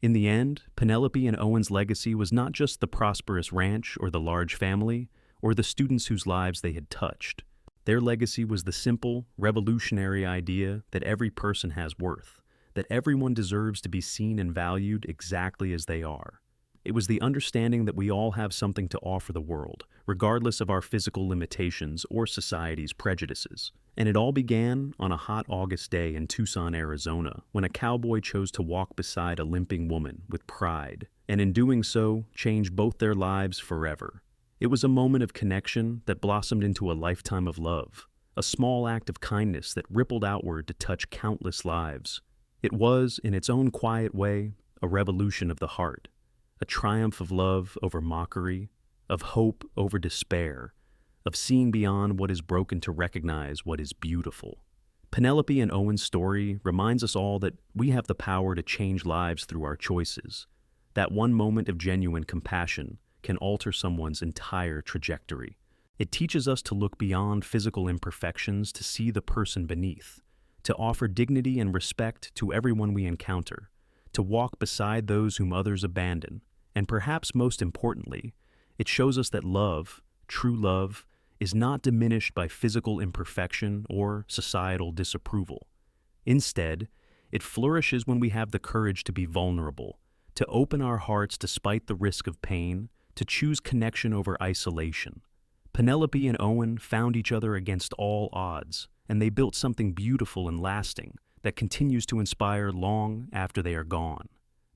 [SPEAKER 1] In the end, Penelope and Owen's legacy was not just the prosperous ranch or the large family, or the students whose lives they had touched. Their legacy was the simple, revolutionary idea that every person has worth, that everyone deserves to be seen and valued exactly as they are. It was the understanding that we all have something to offer the world, regardless of our physical limitations or society's prejudices. And it all began on a hot August day in Tucson, Arizona, when a cowboy chose to walk beside a limping woman with pride, and in doing so, changed both their lives forever. It was a moment of connection that blossomed into a lifetime of love, a small act of kindness that rippled outward to touch countless lives. It was, in its own quiet way, a revolution of the heart, a triumph of love over mockery, of hope over despair, of seeing beyond what is broken to recognize what is beautiful. Penelope and Owen's story reminds us all that we have the power to change lives through our choices. That one moment of genuine compassion can alter someone's entire trajectory. It teaches us to look beyond physical imperfections to see the person beneath, to offer dignity and respect to everyone we encounter, to walk beside those whom others abandon, and perhaps most importantly, it shows us that love, true love, is not diminished by physical imperfection or societal disapproval. Instead, it flourishes when we have the courage to be vulnerable, to open our hearts despite the risk of pain, to choose connection over isolation. Penelope and Owen found each other against all odds, and they built something beautiful and lasting that continues to inspire long after they are gone.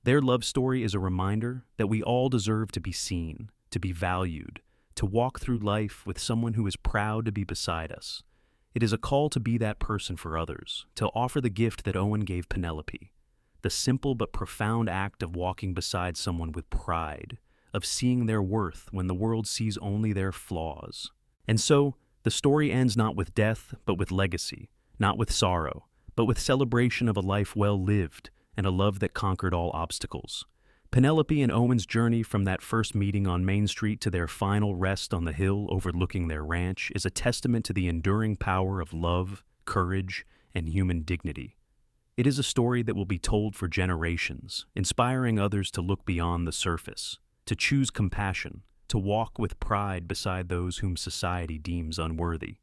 [SPEAKER 1] Their love story is a reminder that we all deserve to be seen, to be valued, to walk through life with someone who is proud to be beside us. It is a call to be that person for others, to offer the gift that Owen gave Penelope, the simple but profound act of walking beside someone with pride, of seeing their worth when the world sees only their flaws. And so, the story ends not with death, but with legacy, not with sorrow, but with celebration of a life well lived and a love that conquered all obstacles. Penelope and Owen's journey from that first meeting on Main Street to their final rest on the hill overlooking their ranch is a testament to the enduring power of love, courage, and human dignity. It is a story that will be told for generations, inspiring others to look beyond the surface, to choose compassion, to walk with pride beside those whom society deems unworthy.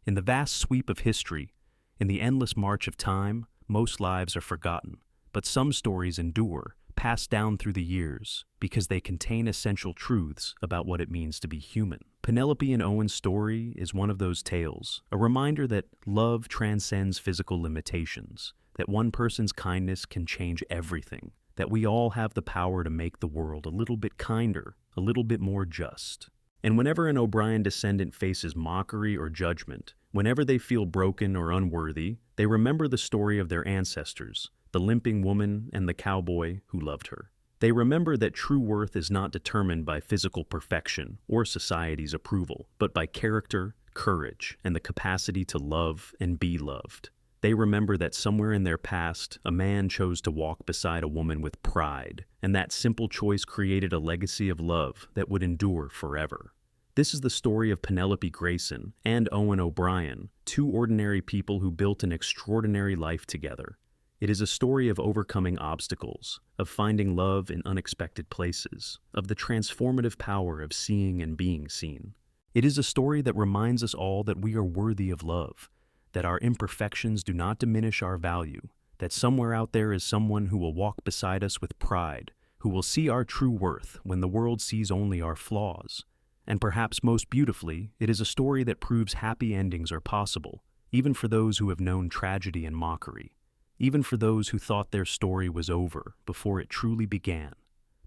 [SPEAKER 1] In the vast sweep of history, in the endless march of time, most lives are forgotten, but some stories endure, passed down through the years, because they contain essential truths about what it means to be human. Penelope and Owen's story is one of those tales, a reminder that love transcends physical limitations, that one person's kindness can change everything, that we all have the power to make the world a little bit kinder, a little bit more just. And whenever an O'Brien descendant faces mockery or judgment, whenever they feel broken or unworthy, they remember the story of their ancestors, the limping woman and the cowboy who loved her. They remember that true worth is not determined by physical perfection or society's approval, but by character, courage, and the capacity to love and be loved. They remember that somewhere in their past, a man chose to walk beside a woman with pride, and that simple choice created a legacy of love that would endure forever. This is the story of Penelope Grayson and Owen O'Brien, two ordinary people who built an extraordinary life together. It is a story of overcoming obstacles, of finding love in unexpected places, of the transformative power of seeing and being seen. It is a story that reminds us all that we are worthy of love, that our imperfections do not diminish our value, that somewhere out there is someone who will walk beside us with pride, who will see our true worth when the world sees only our flaws. And perhaps most beautifully, it is a story that proves happy endings are possible, even for those who have known tragedy and mockery, even for those who thought their story was over before it truly began.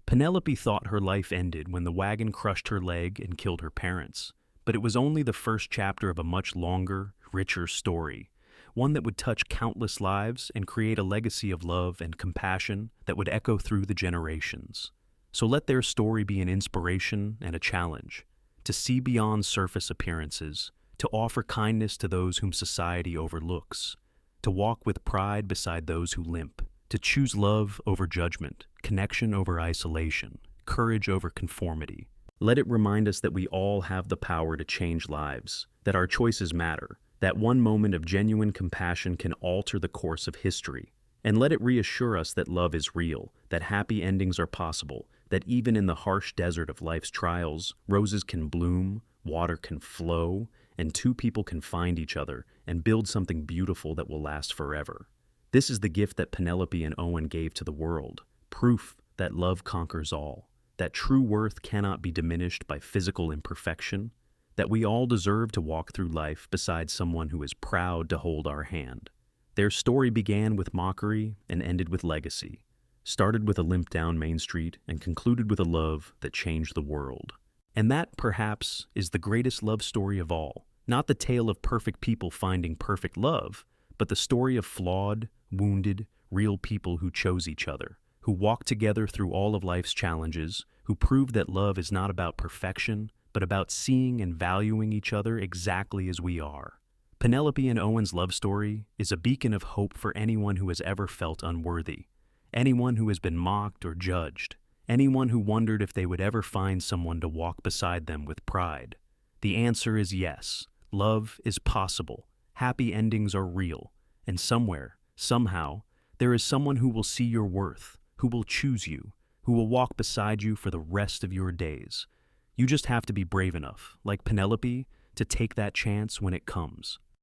[SPEAKER 1] Penelope thought her life ended when the wagon crushed her leg and killed her parents, but it was only the first chapter of a much longer, richer story, one that would touch countless lives and create a legacy of love and compassion that would echo through the generations. So let their story be an inspiration and a challenge, to see beyond surface appearances, to offer kindness to those whom society overlooks, to walk with pride beside those who limp, to choose love over judgment, connection over isolation, courage over conformity. Let it remind us that we all have the power to change lives, that our choices matter, that one moment of genuine compassion can alter the course of history. And let it reassure us that love is real, that happy endings are possible, that even in the harsh desert of life's trials, roses can bloom, water can flow, and two people can find each other and build something beautiful that will last forever. This is the gift that Penelope and Owen gave to the world, proof that love conquers all, that true worth cannot be diminished by physical imperfection, that we all deserve to walk through life beside someone who is proud to hold our hand. Their story began with mockery and ended with legacy, started with a limp down Main Street and concluded with a love that changed the world. And that, perhaps, is the greatest love story of all, not the tale of perfect people finding perfect love, but the story of flawed, wounded, real people who chose each other, who walked together through all of life's challenges, who proved that love is not about perfection, but about seeing and valuing each other exactly as we are. Penelope and Owen's love story is a beacon of hope for anyone who has ever felt unworthy, anyone who has been mocked or judged, anyone who wondered if they would ever find someone to walk beside them with pride. The answer is yes. Love is possible. Happy endings are real. And somewhere, somehow, there is someone who will see your worth, who will choose you, who will walk beside you for the rest of your days. You just have to be brave enough, like Penelope, to take that chance when it comes.